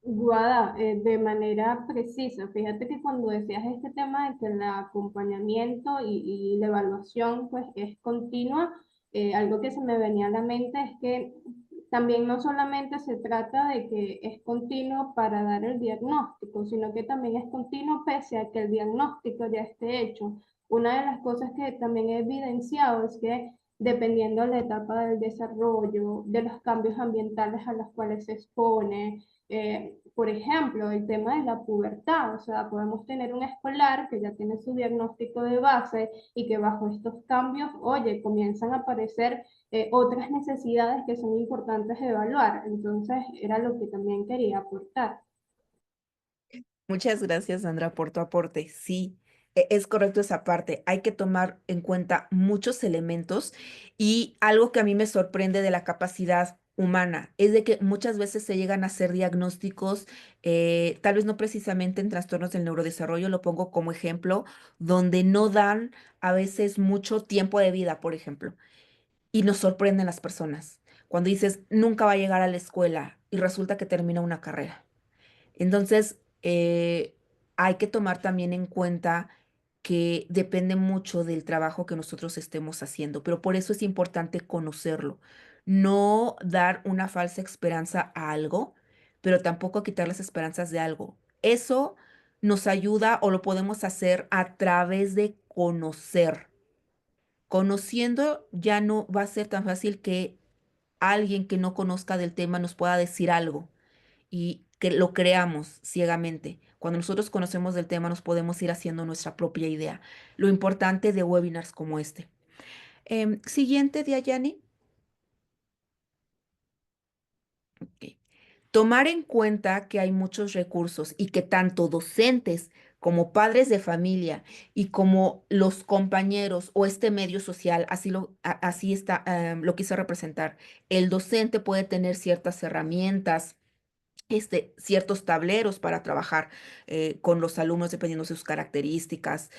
Guada, de manera precisa, fíjate que cuando decías este tema de que el acompañamiento y la evaluación pues es continua, algo que se me venía a la mente es que también no solamente se trata de que es continuo para dar el diagnóstico, sino que también es continuo pese a que el diagnóstico ya esté hecho. Una de las cosas que también he evidenciado es que dependiendo de la etapa del desarrollo, de los cambios ambientales a los cuales se expone, por ejemplo, el tema de la pubertad, o sea, podemos tener un escolar que ya tiene su diagnóstico de base y que bajo estos cambios, oye, comienzan a aparecer otras necesidades que son importantes de evaluar. Entonces, era lo que también quería aportar. muchas gracias, Sandra, por tu aporte. Sí, es correcto esa parte. Hay que tomar en cuenta muchos elementos y algo que a mí me sorprende de la capacidad humana es de que muchas veces se llegan a hacer diagnósticos, tal vez no precisamente en trastornos del neurodesarrollo, lo pongo como ejemplo, donde no dan a veces mucho tiempo de vida, por ejemplo, y nos sorprenden las personas. Cuando dices, nunca va a llegar a la escuela y resulta que termina una carrera. Entonces, hay que tomar también en cuenta que depende mucho del trabajo que nosotros estemos haciendo, pero por eso es importante conocerlo. No dar una falsa esperanza a algo, pero tampoco quitar las esperanzas de algo. Eso nos ayuda o lo podemos hacer a través de conocer. Conociendo ya no va a ser tan fácil que alguien que no conozca del tema nos pueda decir algo y que lo creamos ciegamente. Cuando nosotros conocemos del tema, nos podemos ir haciendo nuestra propia idea. Lo importante de webinars como este. Siguiente, Diayani. Ok. Tomar en cuenta que hay muchos recursos y que tanto docentes como padres de familia y como los compañeros o este medio social, así está, lo quise representar. El docente puede tener ciertas herramientas, ciertos tableros para trabajar con los alumnos dependiendo de sus características.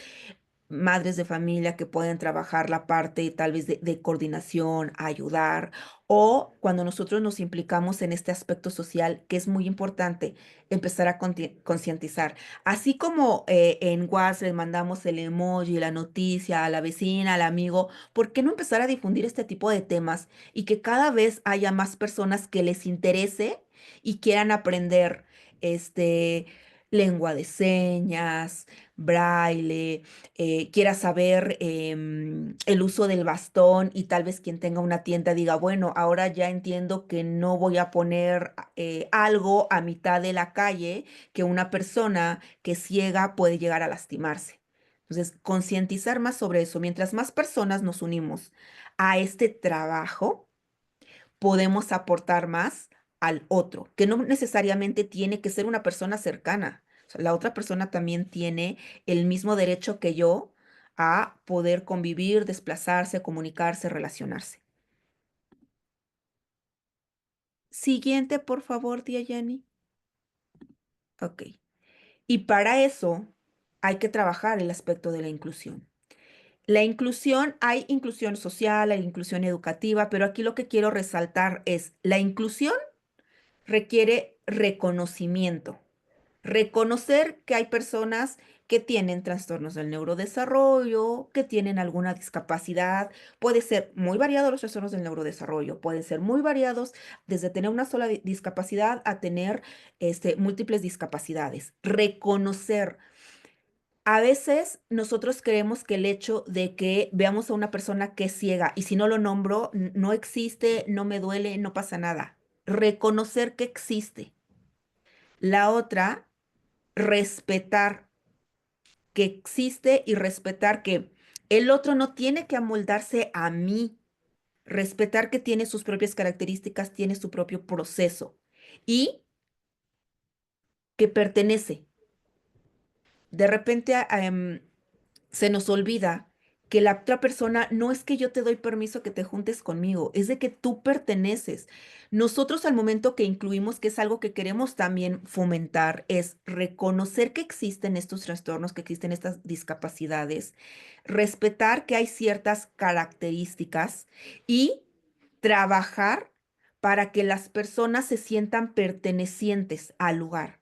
madres de familia que pueden trabajar la parte tal vez de coordinación, ayudar, o cuando nosotros nos implicamos en este aspecto social, que es muy importante empezar a concientizar. Así como en WhatsApp les mandamos el emoji, la noticia a la vecina, al amigo, ¿por qué no empezar a difundir este tipo de temas y que cada vez haya más personas que les interese y quieran aprender este, lengua de señas, braille, quiera saber el uso del bastón y tal vez quien tenga una tienda diga, bueno, ahora ya entiendo que no voy a poner algo a mitad de la calle que una persona que es ciega puede llegar a lastimarse. Entonces, concientizar más sobre eso. Mientras más personas nos unimos a este trabajo, podemos aportar más al otro, que no necesariamente tiene que ser una persona cercana. O sea, la otra persona también tiene el mismo derecho que yo a poder convivir, desplazarse, comunicarse, relacionarse. Siguiente, por favor, tía Jenny. Ok. Y para eso hay que trabajar el aspecto de la inclusión. La inclusión, hay inclusión social, hay inclusión educativa, pero aquí lo que quiero resaltar es la inclusión requiere reconocimiento. Reconocer que hay personas que tienen trastornos del neurodesarrollo, que tienen alguna discapacidad. Puede ser muy variado los trastornos del neurodesarrollo, pueden ser muy variados desde tener una sola discapacidad a tener múltiples discapacidades. Reconocer. A veces nosotros creemos que el hecho de que veamos a una persona que es ciega y si no lo nombro, no existe, no me duele, no pasa nada. Reconocer que existe. La otra, respetar que existe y respetar que el otro no tiene que amoldarse a mí, respetar que tiene sus propias características, tiene su propio proceso y que pertenece. De repente se nos olvida que la otra persona no es que yo te doy permiso que te juntes conmigo, es de que tú perteneces. Nosotros al momento que incluimos, que es algo que queremos también fomentar, es reconocer que existen estos trastornos, que existen estas discapacidades, respetar que hay ciertas características y trabajar para que las personas se sientan pertenecientes al lugar.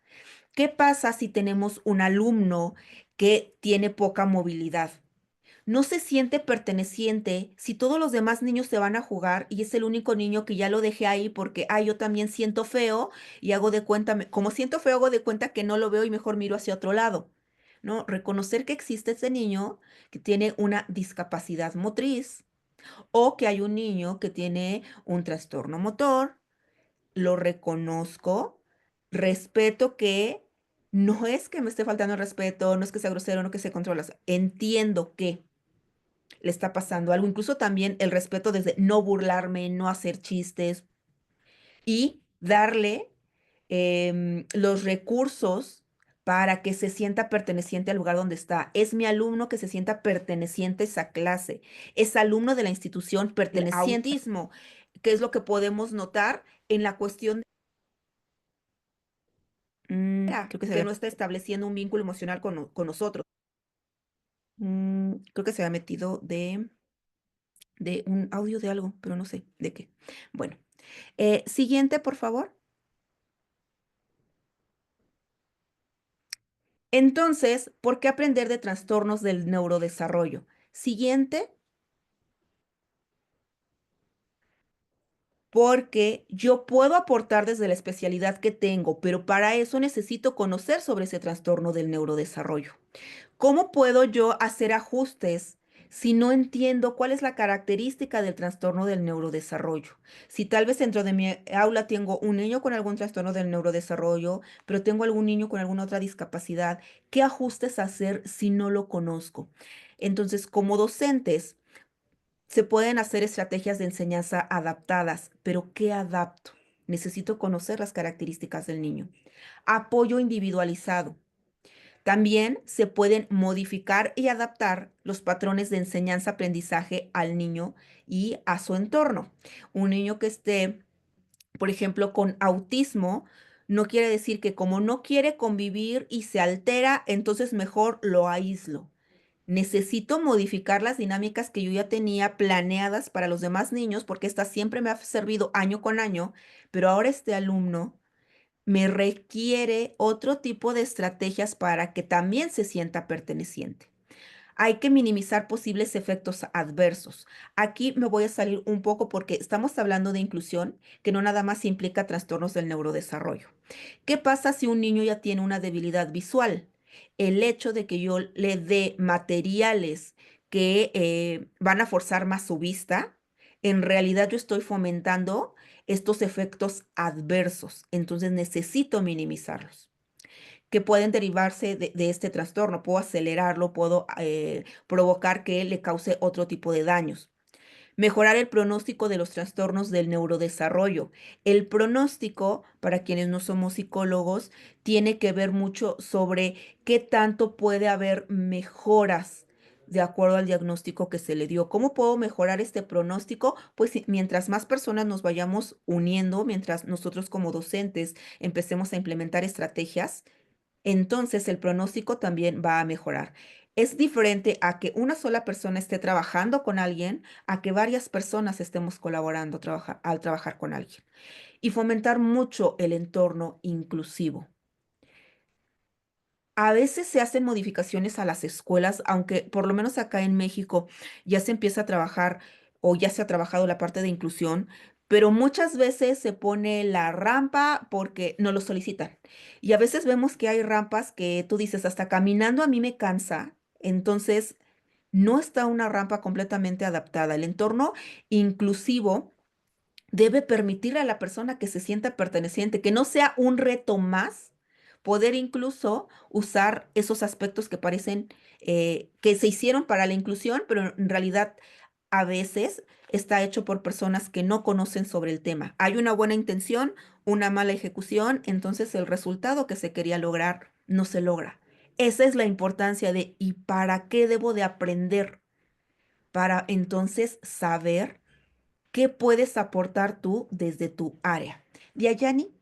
¿Qué pasa si tenemos un alumno que tiene poca movilidad? No se siente perteneciente si todos los demás niños se van a jugar y es el único niño que ya lo dejé ahí porque, yo también siento feo y hago de cuenta, como siento feo, hago de cuenta que no lo veo y mejor miro hacia otro lado. ¿No? Reconocer que existe ese niño que tiene una discapacidad motriz o que hay un niño que tiene un trastorno motor, lo reconozco, respeto que no es que me esté faltando el respeto, no es que sea grosero, no que se controla, entiendo que le está pasando algo, incluso también el respeto desde no burlarme, no hacer chistes y darle los recursos para que se sienta perteneciente al lugar donde está. Es mi alumno que se sienta perteneciente a esa clase. Es alumno de la institución perteneciente. El autismo, que es lo que podemos notar en la cuestión creo que no está estableciendo un vínculo emocional con nosotros. Creo que se ha metido de un audio de algo, pero no sé de qué. Bueno, siguiente, por favor. Entonces, ¿por qué aprender de trastornos del neurodesarrollo? Siguiente, porque yo puedo aportar desde la especialidad que tengo, pero para eso necesito conocer sobre ese trastorno del neurodesarrollo. ¿Cómo puedo yo hacer ajustes si no entiendo cuál es la característica del trastorno del neurodesarrollo? Si tal vez dentro de mi aula tengo un niño con algún trastorno del neurodesarrollo, pero tengo algún niño con alguna otra discapacidad, ¿qué ajustes hacer si no lo conozco? Entonces, como docentes, se pueden hacer estrategias de enseñanza adaptadas, pero ¿qué adapto? Necesito conocer las características del niño. Apoyo individualizado. También se pueden modificar y adaptar los patrones de enseñanza-aprendizaje al niño y a su entorno. Un niño que esté, por ejemplo, con autismo, no quiere decir que como no quiere convivir y se altera, entonces mejor lo aíslo. Necesito modificar las dinámicas que yo ya tenía planeadas para los demás niños, porque esta siempre me ha servido año con año, pero ahora este alumno me requiere otro tipo de estrategias para que también se sienta perteneciente. Hay que minimizar posibles efectos adversos. Aquí me voy a salir un poco porque estamos hablando de inclusión, que no nada más implica trastornos del neurodesarrollo. ¿Qué pasa si un niño ya tiene una debilidad visual? El hecho de que yo le dé materiales que van a forzar más su vista, en realidad yo estoy fomentando estos efectos adversos. Entonces necesito minimizarlos que pueden derivarse de este trastorno. Puedo acelerarlo, puedo provocar que le cause otro tipo de daños. Mejorar el pronóstico de los trastornos del neurodesarrollo. El pronóstico, para quienes no somos psicólogos, tiene que ver mucho sobre qué tanto puede haber mejoras de acuerdo al diagnóstico que se le dio. ¿Cómo puedo mejorar este pronóstico? Pues mientras más personas nos vayamos uniendo, mientras nosotros como docentes empecemos a implementar estrategias, entonces el pronóstico también va a mejorar. Es diferente a que una sola persona esté trabajando con alguien, a que varias personas estemos colaborando al trabajar con alguien. Y fomentar mucho el entorno inclusivo. A veces se hacen modificaciones a las escuelas, aunque por lo menos acá en México ya se empieza a trabajar o ya se ha trabajado la parte de inclusión, pero muchas veces se pone la rampa porque no lo solicitan. Y a veces vemos que hay rampas que tú dices, hasta caminando a mí me cansa, entonces no está una rampa completamente adaptada. El entorno inclusivo debe permitirle a la persona que se sienta perteneciente, que no sea un reto más, poder incluso usar esos aspectos que parecen que se hicieron para la inclusión, pero en realidad a veces está hecho por personas que no conocen sobre el tema. Hay una buena intención, una mala ejecución, entonces el resultado que se quería lograr no se logra. Esa es la importancia de ¿y para qué debo de aprender? Para entonces saber ¿qué puedes aportar tú desde tu área? Diayani,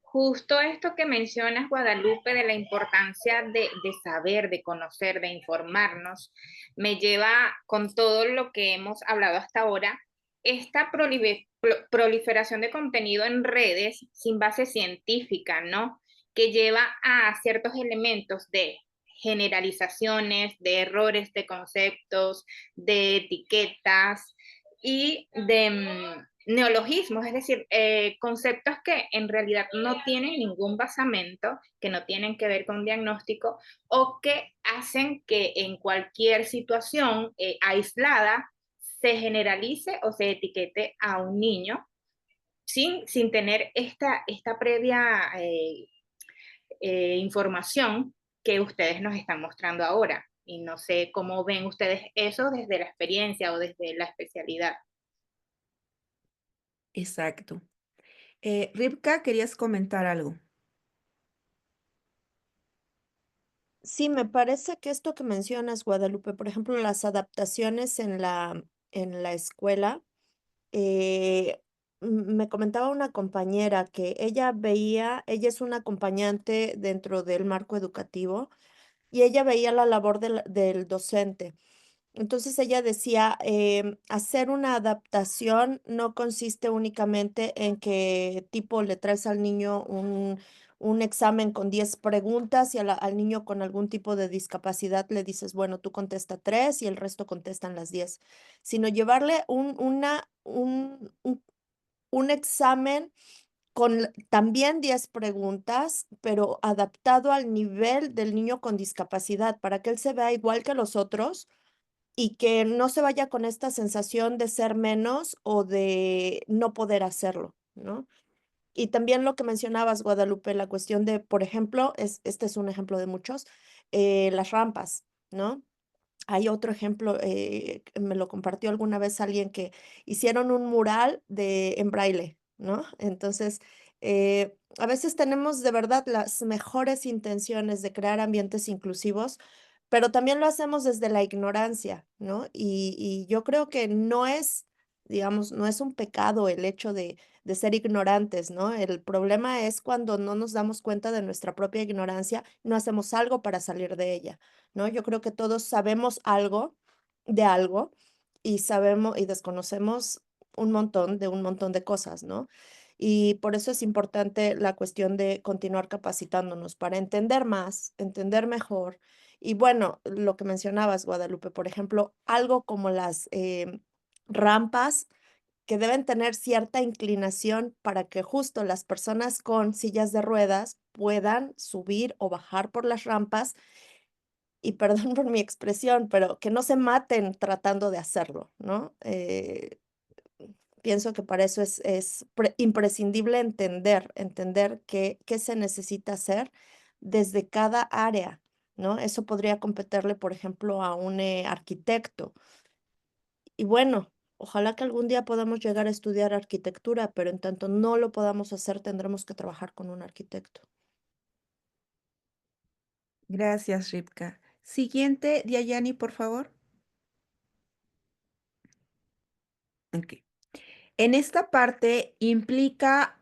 Justo esto que mencionas, Guadalupe, de la importancia de saber, de conocer, de informarnos, me lleva con todo lo que hemos hablado hasta ahora, esta proliferación de contenido en redes sin base científica, ¿no? Que lleva a ciertos elementos de generalizaciones, de errores de conceptos, de etiquetas y de neologismos, es decir, conceptos que en realidad no tienen ningún basamento, que no tienen que ver con diagnóstico o que hacen que en cualquier situación aislada se generalice o se etiquete a un niño sin tener esta previa información que ustedes nos están mostrando ahora. Y no sé cómo ven ustedes eso desde la experiencia o desde la especialidad. exacto. Rivka, querías comentar algo. Sí, me parece que esto que mencionas, Guadalupe, por ejemplo, las adaptaciones en la escuela, me comentaba una compañera que ella es una acompañante dentro del marco educativo y ella veía la labor del docente. Entonces ella decía, hacer una adaptación no consiste únicamente en que tipo le traes al niño un examen con 10 preguntas y al niño con algún tipo de discapacidad le dices, bueno, tú contesta 3 y el resto contestan las 10, sino llevarle un examen con también 10 preguntas, pero adaptado al nivel del niño con discapacidad para que él se vea igual que los otros y que no se vaya con esta sensación de ser menos o de no poder hacerlo, ¿no? Y también lo que mencionabas, Guadalupe, la cuestión de, por ejemplo, este es un ejemplo de muchos, las rampas, ¿no? Hay otro ejemplo, me lo compartió alguna vez alguien que hicieron un mural en braille, ¿no? Entonces, a veces tenemos de verdad las mejores intenciones de crear ambientes inclusivos, pero también lo hacemos desde la ignorancia, ¿no? Y yo creo que no es digamos, no es un pecado el hecho de ser ignorantes, ¿no? El problema es cuando no nos damos cuenta de nuestra propia ignorancia, no hacemos algo para salir de ella, ¿no? Yo creo que todos sabemos algo de algo y sabemos y desconocemos un montón de cosas, ¿no? Y por eso es importante la cuestión de continuar capacitándonos para entender más, entender mejor. Y bueno, lo que mencionabas, Guadalupe, por ejemplo, algo como las rampas que deben tener cierta inclinación para que justo las personas con sillas de ruedas puedan subir o bajar por las rampas y perdón por mi expresión, pero que no se maten tratando de hacerlo, ¿no? Pienso que para eso es imprescindible entender qué se necesita hacer desde cada área, ¿no? Eso podría competirle, por ejemplo, a un arquitecto. Y bueno, ojalá que algún día podamos llegar a estudiar arquitectura, pero en tanto no lo podamos hacer, tendremos que trabajar con un arquitecto. Gracias, Ripka. Siguiente, Diayani, por favor. Ok. En esta parte implica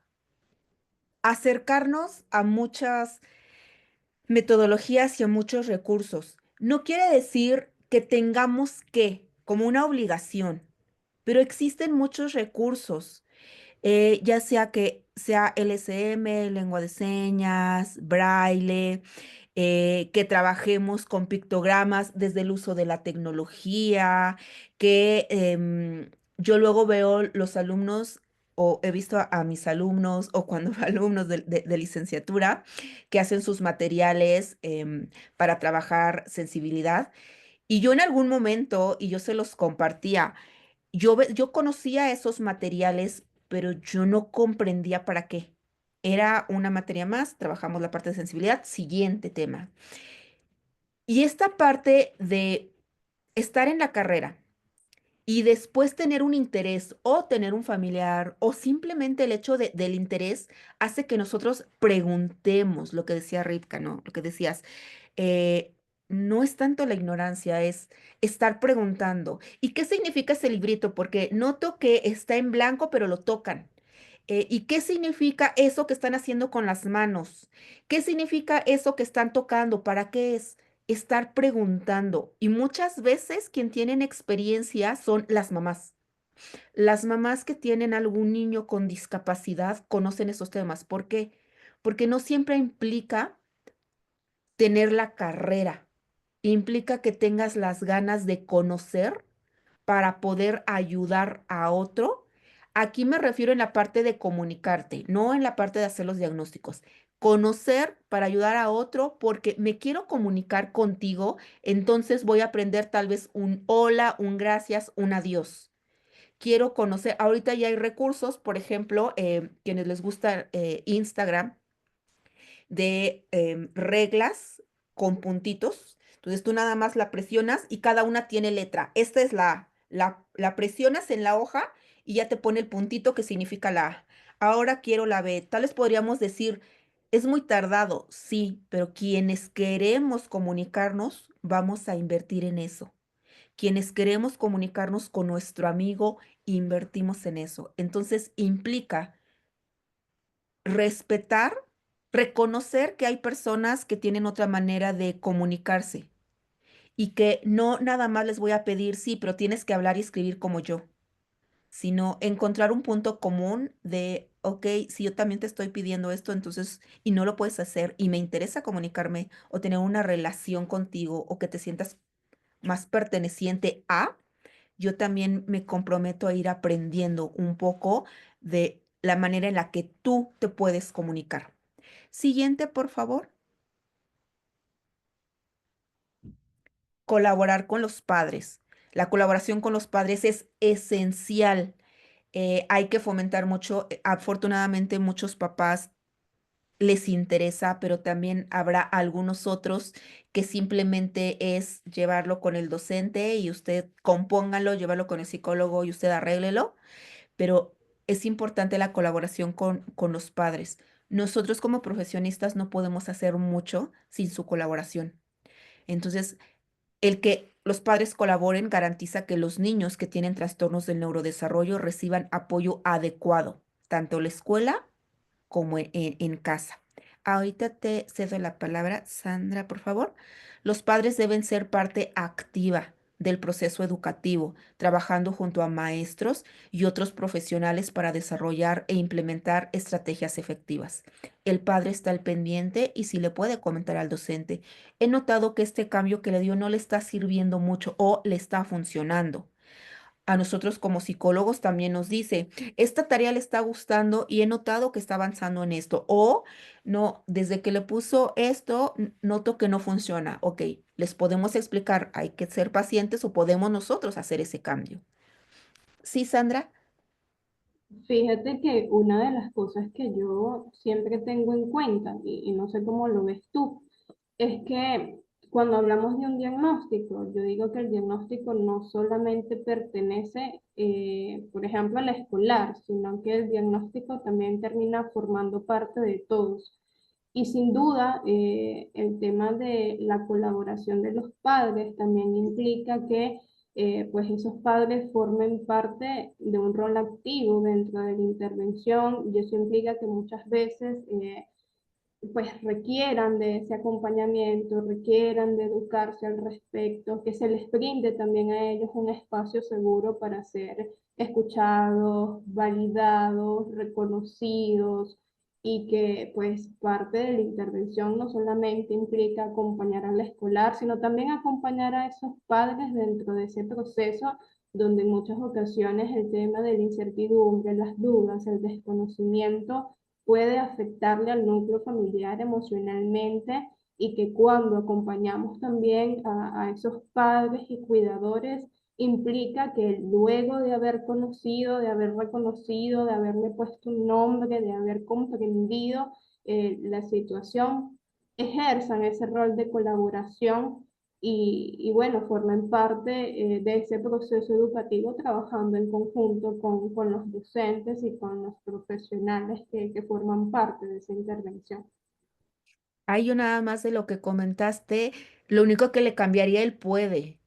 acercarnos a muchas metodologías y a muchos recursos. No quiere decir que tengamos que, como una obligación, pero existen muchos recursos, ya sea que sea LSM, lengua de señas, braille, que trabajemos con pictogramas desde el uso de la tecnología, que yo luego veo los alumnos o he visto a mis alumnos o cuando veo alumnos de licenciatura que hacen sus materiales para trabajar sensibilidad. Y yo en algún momento, y yo se los compartía, yo conocía esos materiales, pero yo no comprendía para qué. Era una materia más, trabajamos la parte de sensibilidad, siguiente tema. Y esta parte de estar en la carrera y después tener un interés o tener un familiar o simplemente el hecho del interés hace que nosotros preguntemos lo que decía Ripka, ¿no? Lo que decías, eh, no es tanto la ignorancia, es estar preguntando. ¿Y qué significa ese librito? Porque noto que está en blanco, pero lo tocan. ¿Y qué significa eso que están haciendo con las manos? ¿Qué significa eso que están tocando? ¿Para qué es? Estar preguntando. Y muchas veces quien tienen experiencia son las mamás. Las mamás que tienen algún niño con discapacidad conocen esos temas. ¿Por qué? Porque no siempre implica tener la carrera. Implica que tengas las ganas de conocer para poder ayudar a otro. Aquí me refiero en la parte de comunicarte, no en la parte de hacer los diagnósticos. Conocer para ayudar a otro porque me quiero comunicar contigo, entonces voy a aprender tal vez un hola, un gracias, un adiós. Quiero conocer, ahorita ya hay recursos, por ejemplo, quienes les gusta Instagram, de reglas con puntitos. Entonces tú nada más la presionas y cada una tiene letra. Esta es la presionas en la hoja y ya te pone el puntito que significa la A. Ahora quiero la B. Tal vez podríamos decir, es muy tardado, sí, pero quienes queremos comunicarnos, vamos a invertir en eso. Quienes queremos comunicarnos con nuestro amigo, invertimos en eso. Entonces implica respetar, reconocer que hay personas que tienen otra manera de comunicarse y que no nada más les voy a pedir, sí, pero tienes que hablar y escribir como yo, sino encontrar un punto común de, ok, si yo también te estoy pidiendo esto, entonces, y no lo puedes hacer, y me interesa comunicarme o tener una relación contigo o que te sientas más perteneciente a, yo también me comprometo a ir aprendiendo un poco de la manera en la que tú te puedes comunicar. Siguiente, por favor. Colaborar con los padres. La colaboración con los padres es esencial. Hay que fomentar mucho. Afortunadamente, muchos papás les interesa, pero también habrá algunos otros que simplemente es llevarlo con el docente y usted compóngalo, llevarlo con el psicólogo y usted arréglelo, pero es importante la colaboración con los padres. Nosotros como profesionistas no podemos hacer mucho sin su colaboración. Entonces, el que los padres colaboren garantiza que los niños que tienen trastornos del neurodesarrollo reciban apoyo adecuado, tanto en la escuela como en casa. Ahorita te cedo la palabra, Sandra, por favor. Los padres deben ser parte activa del proceso educativo, trabajando junto a maestros y otros profesionales para desarrollar e implementar estrategias efectivas. El padre está al pendiente y si le puede comentar al docente, he notado que este cambio que le dio no le está sirviendo mucho o le está funcionando. A nosotros como psicólogos también nos dice, esta tarea le está gustando y he notado que está avanzando en esto. O no, desde que le puso esto, noto que no funciona. Ok, les podemos explicar, hay que ser pacientes o podemos nosotros hacer ese cambio. Sí, Sandra. Fíjate que una de las cosas que yo siempre tengo en cuenta, y no sé cómo lo ves tú, es que cuando hablamos de un diagnóstico, yo digo que el diagnóstico no solamente pertenece, por ejemplo, al escolar, sino que el diagnóstico también termina formando parte de todos. Y sin duda, el tema de la colaboración de los padres también implica que pues esos padres formen parte de un rol activo dentro de la intervención y eso implica que muchas veces pues requieran de ese acompañamiento, requieran de educarse al respecto, que se les brinde también a ellos un espacio seguro para ser escuchados, validados, reconocidos y que pues parte de la intervención no solamente implica acompañar al escolar, sino también acompañar a esos padres dentro de ese proceso donde en muchas ocasiones el tema de la incertidumbre, las dudas, el desconocimiento puede afectarle al núcleo familiar emocionalmente y que cuando acompañamos también a esos padres y cuidadores, implica que luego de haber conocido, de haber reconocido, de haberle puesto un nombre, de haber comprendido la situación, ejerzan ese rol de colaboración y bueno, formen parte de ese proceso educativo trabajando en conjunto con los docentes y con los profesionales que forman parte de esa intervención. Hay yo nada más de lo que comentaste, lo único que le cambiaría el puede.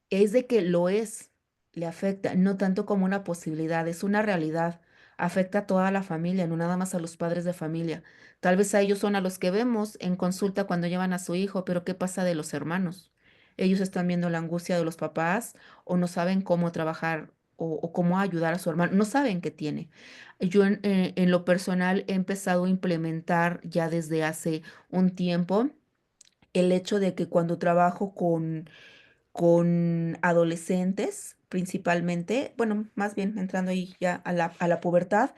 Es de que lo es, le afecta, no tanto como una posibilidad, es una realidad. Afecta a toda la familia, no nada más a los padres de familia. Tal vez a ellos son a los que vemos en consulta cuando llevan a su hijo, pero ¿qué pasa de los hermanos? Ellos están viendo la angustia de los papás o no saben cómo trabajar o cómo ayudar a su hermano, no saben qué tiene. Yo en lo personal he empezado a implementar ya desde hace un tiempo el hecho de que cuando trabajo con adolescentes principalmente, bueno, más bien entrando ahí ya a la pubertad,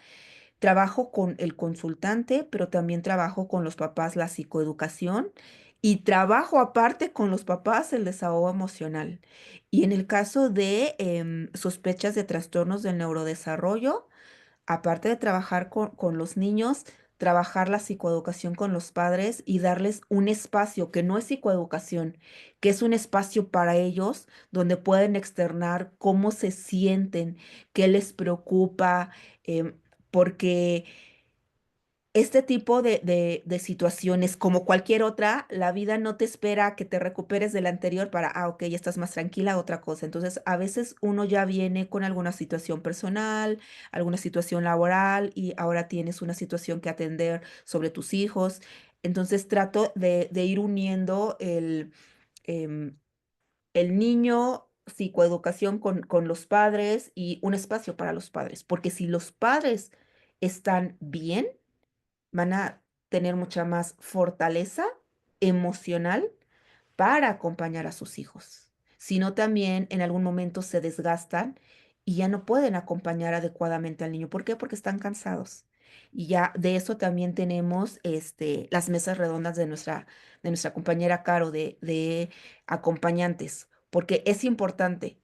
trabajo con el consultante, pero también trabajo con los papás la psicoeducación y trabajo aparte con los papás el desahogo emocional. Y en el caso de sospechas de trastornos del neurodesarrollo, aparte de trabajar con los niños, trabajar la psicoeducación con los padres y darles un espacio que no es psicoeducación, que es un espacio para ellos donde pueden externar cómo se sienten, qué les preocupa, em, porque este tipo de situaciones, como cualquier otra, la vida no te espera a que te recuperes del anterior para, ok, ya estás más tranquila, otra cosa. Entonces, a veces uno ya viene con alguna situación personal, alguna situación laboral y ahora tienes una situación que atender sobre tus hijos. Entonces, trato de ir uniendo em, el niño, psicoeducación con los padres y un espacio para los padres, porque si los padres están bien, van a tener mucha más fortaleza emocional para acompañar a sus hijos. Sino también en algún momento se desgastan y ya no pueden acompañar adecuadamente al niño. ¿Por qué? Porque están cansados. Y ya de eso también tenemos las mesas redondas de nuestra compañera Caro de acompañantes, porque es importante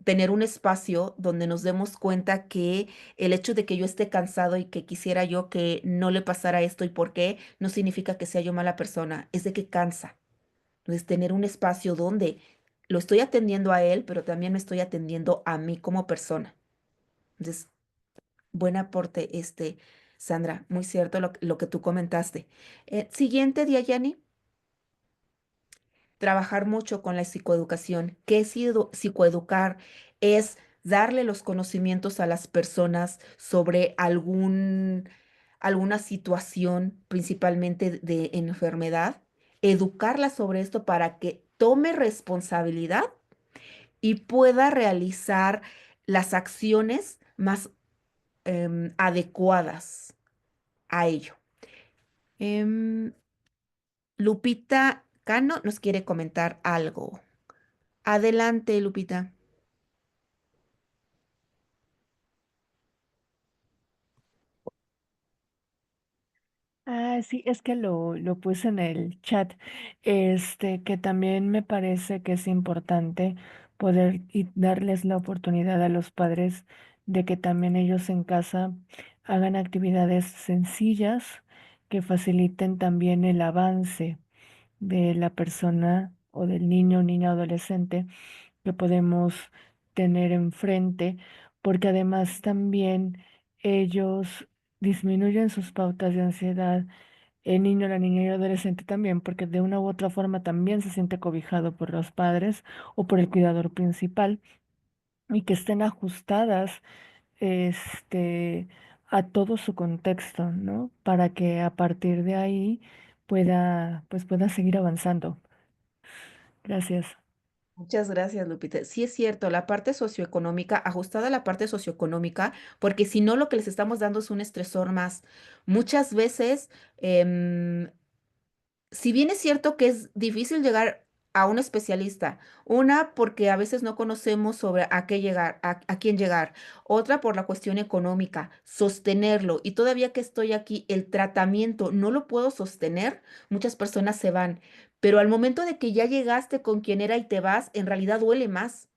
tener un espacio donde nos demos cuenta que el hecho de que yo esté cansado y que quisiera yo que no le pasara esto y por qué, no significa que sea yo mala persona, es de que cansa. Entonces, tener un espacio donde lo estoy atendiendo a él, pero también me estoy atendiendo a mí como persona. Entonces, buen aporte, Sandra, muy cierto lo que tú comentaste. Siguiente, Diayani. trabajar mucho con la psicoeducación. ¿Qué es psicoeducar? Es darle los conocimientos a las personas sobre alguna situación, principalmente de enfermedad, educarlas sobre esto para que tome responsabilidad y pueda realizar las acciones más adecuadas a ello. Em, Lupita Cano nos quiere comentar algo. Adelante, Lupita. Ah, sí, es que lo puse en el chat. Que también me parece que es importante poder y darles la oportunidad a los padres de que también ellos en casa hagan actividades sencillas que faciliten también el avance de la persona o del niño, niña, adolescente que podemos tener enfrente, porque además también ellos disminuyen sus pautas de ansiedad, el niño, la niña y el adolescente también, porque de una u otra forma también se siente cobijado por los padres o por el cuidador principal y que estén ajustadas este, a todo su contexto, ¿no? Para que a partir de ahí pueda seguir avanzando. Gracias. Muchas gracias, Lupita. Sí es cierto, la parte socioeconómica, ajustada a la parte socioeconómica, porque si no, lo que les estamos dando es un estresor más. Muchas veces, em, si bien es cierto que es difícil llegar a un especialista, una porque a veces no conocemos sobre a qué llegar, a quién llegar, otra por la cuestión económica, sostenerlo. Y todavía que estoy aquí, el tratamiento no lo puedo sostener, muchas personas se van, pero al momento de que ya llegaste con quien era y te vas, en realidad duele más.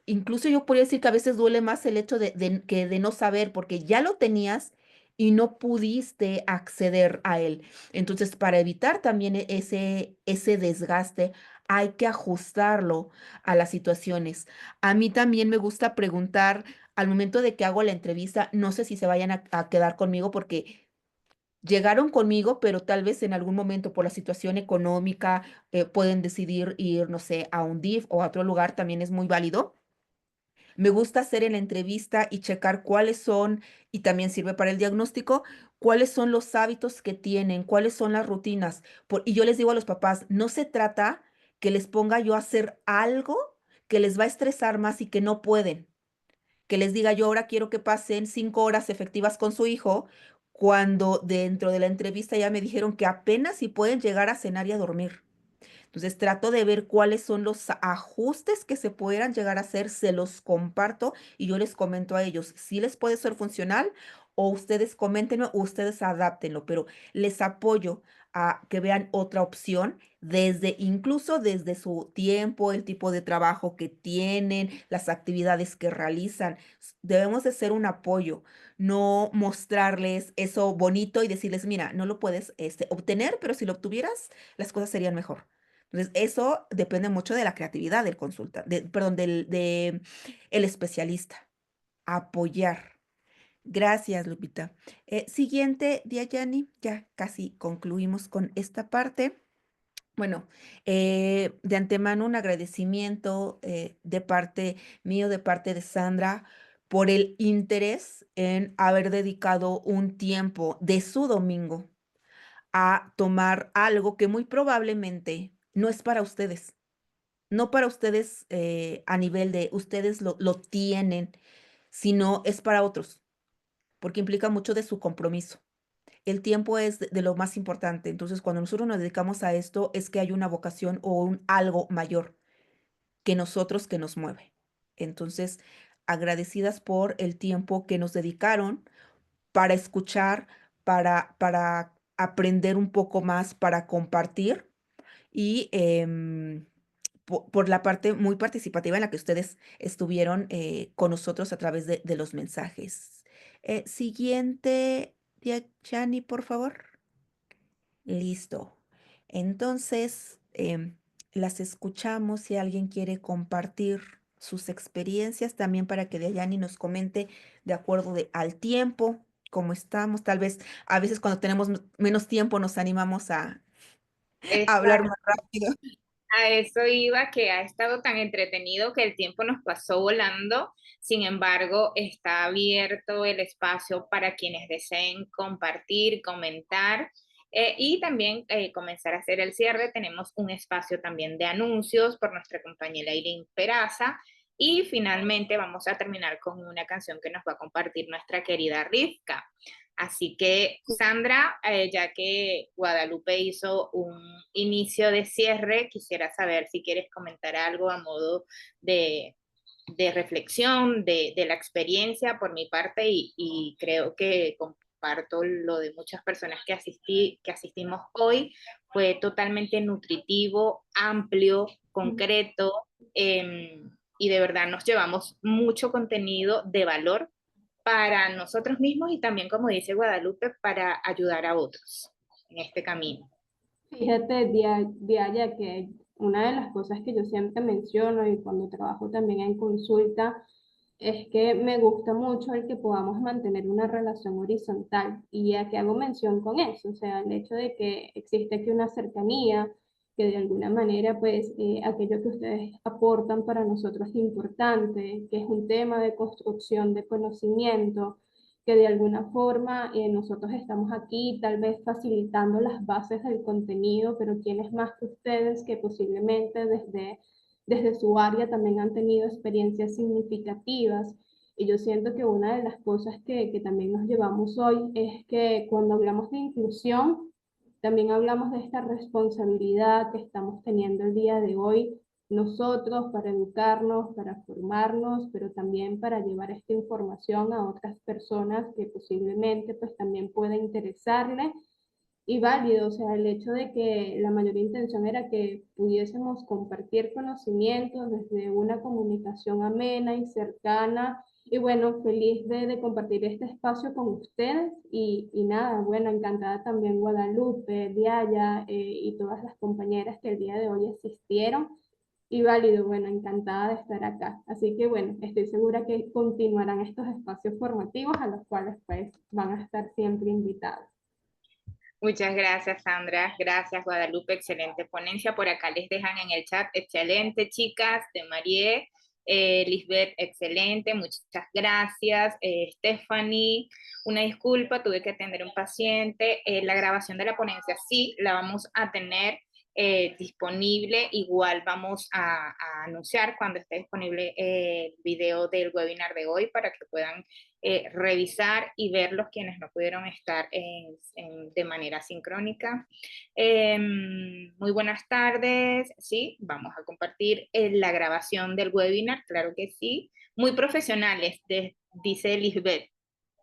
Incluso yo podría decir que a veces duele más el hecho que de no saber, porque ya lo tenías y no pudiste acceder a él. Entonces, para evitar también ese desgaste, hay que ajustarlo a las situaciones. A mí también me gusta preguntar al momento de que hago la entrevista, no sé si se vayan a quedar conmigo porque llegaron conmigo, pero tal vez en algún momento por la situación económica pueden decidir ir, no sé, a un DIF o a otro lugar, también es muy válido. Me gusta hacer en la entrevista y checar cuáles son, y también sirve para el diagnóstico, cuáles son los hábitos que tienen, cuáles son las rutinas. Y yo les digo a los papás, no se trata que les ponga yo a hacer algo que les va a estresar más y que no pueden. Que les diga yo ahora quiero que pasen 5 horas efectivas con su hijo, cuando dentro de la entrevista ya me dijeron que apenas si pueden llegar a cenar y a dormir. Entonces trato de ver cuáles son los ajustes que se puedan llegar a hacer, se los comparto y yo les comento a ellos si les puede ser funcional o ustedes coméntenlo o ustedes adáptenlo, pero les apoyo a que vean otra opción desde incluso desde su tiempo, el tipo de trabajo que tienen, las actividades que realizan. Debemos de ser un apoyo, no mostrarles eso bonito y decirles, mira, no lo puedes obtener, pero si lo obtuvieras, las cosas serían mejor. Entonces, eso depende mucho de la creatividad del perdón, el especialista. Apoyar. Gracias, Lupita. Siguiente, Diayani, ya casi concluimos con esta parte. Bueno, de antemano un agradecimiento de parte mío, de parte de Sandra, por el interés en haber dedicado un tiempo de su domingo a tomar algo que muy probablemente no es para ustedes, no para ustedes a nivel de ustedes lo tienen, sino es para otros, porque implica mucho de su compromiso. El tiempo es de lo más importante. Entonces, cuando nosotros nos dedicamos a esto, es que hay una vocación o un algo mayor que nosotros que nos mueve. Entonces, agradecidas por el tiempo que nos dedicaron para escuchar, para aprender un poco más, para compartir y por la parte muy participativa en la que ustedes estuvieron con nosotros a través de los mensajes. Siguiente, Chani, por favor. Listo. Entonces, las escuchamos si alguien quiere compartir sus experiencias también para que Dayani nos comente de acuerdo al tiempo, cómo estamos. Tal vez a veces cuando tenemos menos tiempo nos animamos a hablar más rápido. A eso iba, que ha estado tan entretenido que el tiempo nos pasó volando. Sin embargo, está abierto el espacio para quienes deseen compartir, comentar y también comenzar a hacer el cierre. Tenemos un espacio también de anuncios por nuestra compañera Irene Peraza. Y finalmente vamos a terminar con una canción que nos va a compartir nuestra querida Rivka. Así que, Sandra, ya que Guadalupe hizo un inicio de cierre, quisiera saber si quieres comentar algo a modo de, de reflexión de la experiencia por mi parte y creo que comparto lo de muchas personas que asistimos hoy. Fue totalmente nutritivo, amplio, concreto y de verdad nos llevamos mucho contenido de valor para nosotros mismos y también, como dice Guadalupe, para ayudar a otros en este camino. Fíjate, Diaya, que una de las cosas que yo siempre menciono y cuando trabajo también en consulta es que me gusta mucho el que podamos mantener una relación horizontal. Y a qué hago mención con eso, o sea, el hecho de que existe aquí una cercanía, que de alguna manera, pues, aquello que ustedes aportan para nosotros es importante, que es un tema de construcción de conocimiento, que de alguna forma nosotros estamos aquí tal vez facilitando las bases del contenido, pero quién es más que ustedes que posiblemente desde su área también han tenido experiencias significativas. Y yo siento que una de las cosas que también nos llevamos hoy es que cuando hablamos de inclusión, también hablamos de esta responsabilidad que estamos teniendo el día de hoy nosotros para educarnos, para formarnos, pero también para llevar esta información a otras personas que posiblemente pues también pueda interesarle y válido, o sea, el hecho de que la mayor intención era que pudiésemos compartir conocimientos desde una comunicación amena y cercana. Y bueno, feliz de compartir este espacio con ustedes y nada, bueno, encantada también Guadalupe, Diaya y todas las compañeras que el día de hoy asistieron. Y válido, bueno, encantada de estar acá. Así que bueno, estoy segura que continuarán estos espacios formativos a los cuales pues van a estar siempre invitados. Muchas gracias, Sandra. Gracias, Guadalupe. Excelente ponencia. Por acá les dejan en el chat. Excelente, chicas. De Marie. Lisbeth, excelente. Muchas gracias. Stephanie, una disculpa. Tuve que atender a un paciente. La grabación de la ponencia sí la vamos a tener disponible. Igual vamos a anunciar cuando esté disponible el video del webinar de hoy para que puedan revisar y ver los quienes no pudieron estar de manera sincrónica. Muy buenas tardes, sí, vamos a compartir la grabación del webinar, claro que sí, muy profesionales, dice Lisbeth,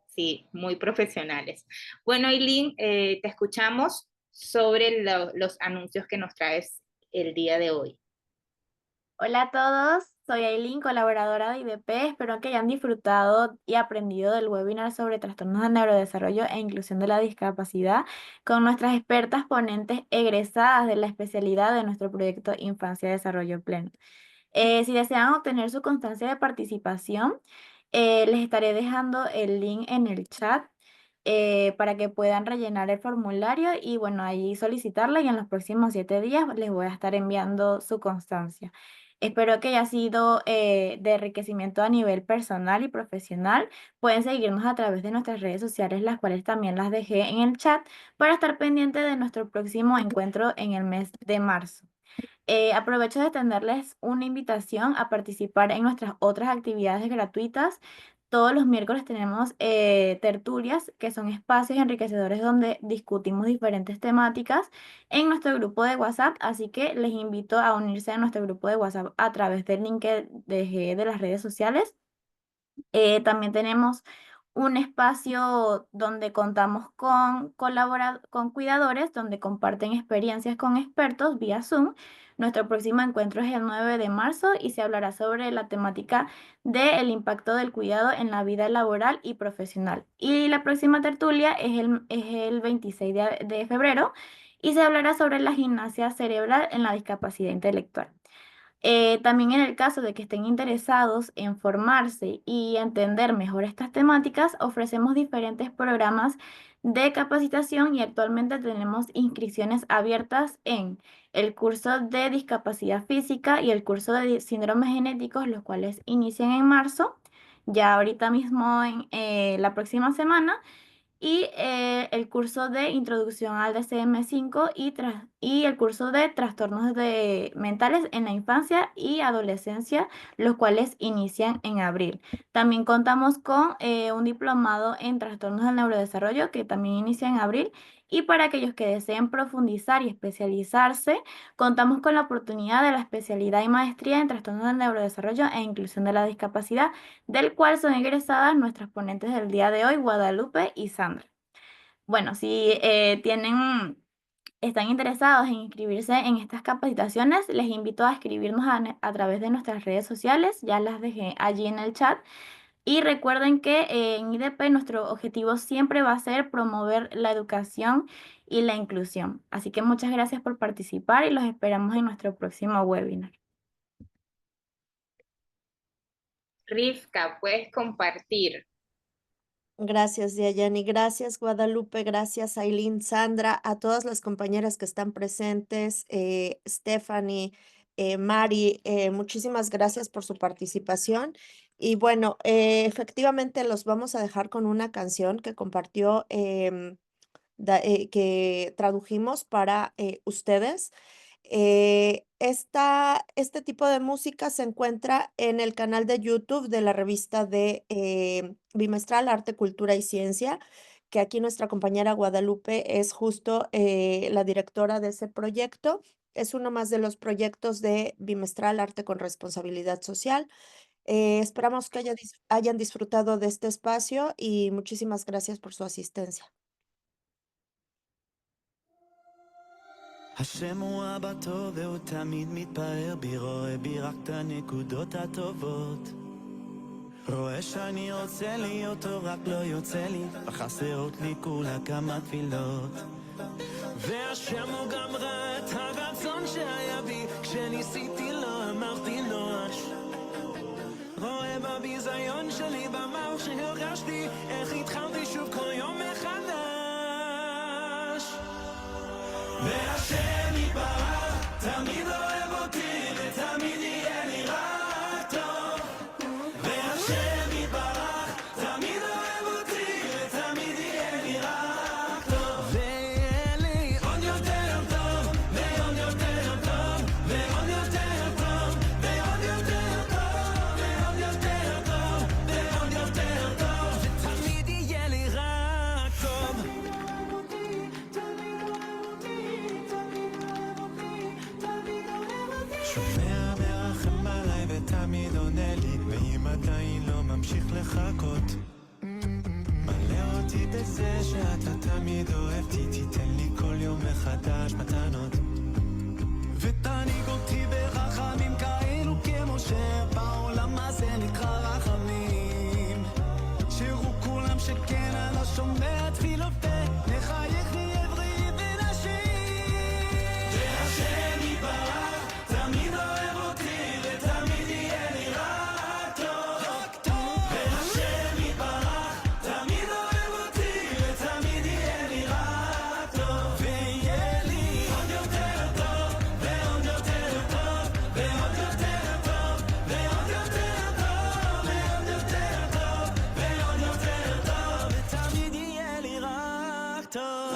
sí, muy profesionales. Bueno, Eileen, te escuchamos sobre los anuncios que nos traes el día de hoy. Hola a todos, soy Aileen, colaboradora de IDP. Espero que hayan disfrutado y aprendido del webinar sobre trastornos de neurodesarrollo e inclusión de la discapacidad con nuestras expertas ponentes egresadas de la especialidad de nuestro proyecto Infancia y Desarrollo Pleno. Si desean obtener su constancia de participación, les estaré dejando el link en el chat para que puedan rellenar el formulario y bueno, ahí solicitarla y en los próximos 7 días les voy a estar enviando su constancia. Espero que haya sido de enriquecimiento a nivel personal y profesional. Pueden seguirnos a través de nuestras redes sociales, las cuales también las dejé en el chat para estar pendiente de nuestro próximo encuentro en el mes de marzo. Aprovecho de extenderles una invitación a participar en nuestras otras actividades gratuitas. Todos los miércoles tenemos tertulias, que son espacios enriquecedores donde discutimos diferentes temáticas en nuestro grupo de WhatsApp, así que les invito a unirse a nuestro grupo de WhatsApp a través del link que dejé de las redes sociales. También tenemos un espacio donde contamos con cuidadores, donde comparten experiencias con expertos vía Zoom. Nuestro próximo encuentro es el 9 de marzo y se hablará sobre la temática del impacto del cuidado en la vida laboral y profesional. Y la próxima tertulia es el 26 de febrero y se hablará sobre la gimnasia cerebral en la discapacidad intelectual. También en el caso de que estén interesados en formarse y entender mejor estas temáticas, ofrecemos diferentes programas de capacitación y actualmente tenemos inscripciones abiertas en el curso de discapacidad física y el curso de síndromes genéticos, los cuales inician en marzo, ya ahorita mismo en la próxima semana, y el curso de introducción al DCM-5 y el curso de trastornos mentales en la infancia y adolescencia, los cuales inician en abril. También contamos con un diplomado en trastornos del neurodesarrollo que también inicia en abril. Y para aquellos que deseen profundizar y especializarse, contamos con la oportunidad de la especialidad y maestría en trastornos del neurodesarrollo e inclusión de la discapacidad, del cual son egresadas nuestras ponentes del día de hoy, Guadalupe y Sandra. Bueno, si están interesados en inscribirse en estas capacitaciones, les invito a escribirnos a través de nuestras redes sociales, ya las dejé allí en el chat. Y recuerden que en IDP nuestro objetivo siempre va a ser promover la educación y la inclusión. Así que muchas gracias por participar y los esperamos en nuestro próximo webinar. Rivka, puedes compartir. Gracias, Diayani. Gracias, Guadalupe. Gracias, Ailín, Sandra, a todas las compañeras que están presentes, Stephanie, Mari, muchísimas gracias por su participación. Y bueno, efectivamente los vamos a dejar con una canción que compartió, que tradujimos para ustedes. Este tipo de música se encuentra en el canal de YouTube de la revista de Bimestral Arte, Cultura y Ciencia, que aquí nuestra compañera Guadalupe es justo la directora de ese proyecto. Es uno más de los proyectos de Bimestral Arte con Responsabilidad Social. Esperamos que hayan disfrutado de este espacio y muchísimas gracias por su asistencia. השם הוא אבא טוב והוא תמיד מתפאר בי, רואה בי רק את הנקודות הטובות. רואה שאני רוצה להיות טוב, רק לא יוצא לי, וחסרות לי כולה כמה תפילות. והשם הוא גם ראה את הרצון שהיה בי, כשניסיתי לא אמרתי נואש. רואה בביזיון שלי, במהות שהרגשתי, איך התחלתי שוב כל יום מחדש. והשם יתברך, תמיד אוהב אותי ותמיד יהיה לי רק טוב. והשם יתברך, תמיד אוהב אותי ותמיד יהיה לי רק טוב. ויהיה לי עוד יותר טוב, ועוד יותר טוב, ועוד יותר טוב, ועוד יותר טוב, ועוד יותר טוב, ועוד יותר טוב, ותמיד יהיה לי רק טוב. שומע מרחם עליי ותמיד עונה לי, ואם עדיין לא ממשיך לחכות, מלא אותי בזה שאתה תמיד אוהבתי, תיתן לי כל יום מחדש מתנות, ותעניק אותי ברחמים כאלו כמו שבעולם הזה נקרא רחמים, שירו כולם שכן אני לא שומע תפילות ונחייך נהיה בריאים ונשים. והשם יתברך, תמיד אוהב אותי ותמיד יהיה לי רק טוב. והשם יתברך, תמיד אוהב אותי ותמיד יהיה לי רק טוב. ויהיה לי עוד יותר טוב, ועוד יותר טוב, ועוד יותר טוב, ועוד יותר טוב, ועוד יותר טוב, ועוד יותר טוב, ותמיד יהיה לי רק טוב.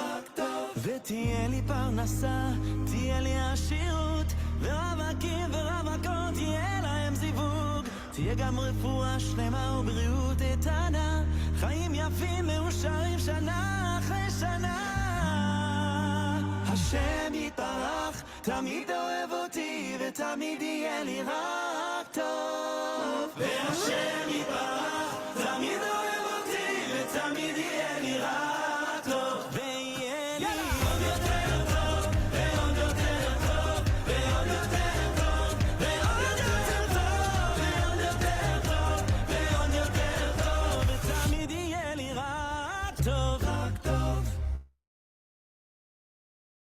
ותהיה לי פרנסה, תהיה לי עשירות, ורווקים ורווקות יהיה להם זיווג, תהיה גם רפואה שלמה ובריאות איתנה, חיים יפים מאושרים שנה אחרי שנה. השם יתברך, תמיד אוהב אותי ותמיד יהיה לי רק טוב. והשם יתברך, תמיד אוהב אותי ותמיד יהיה לי רק טוב.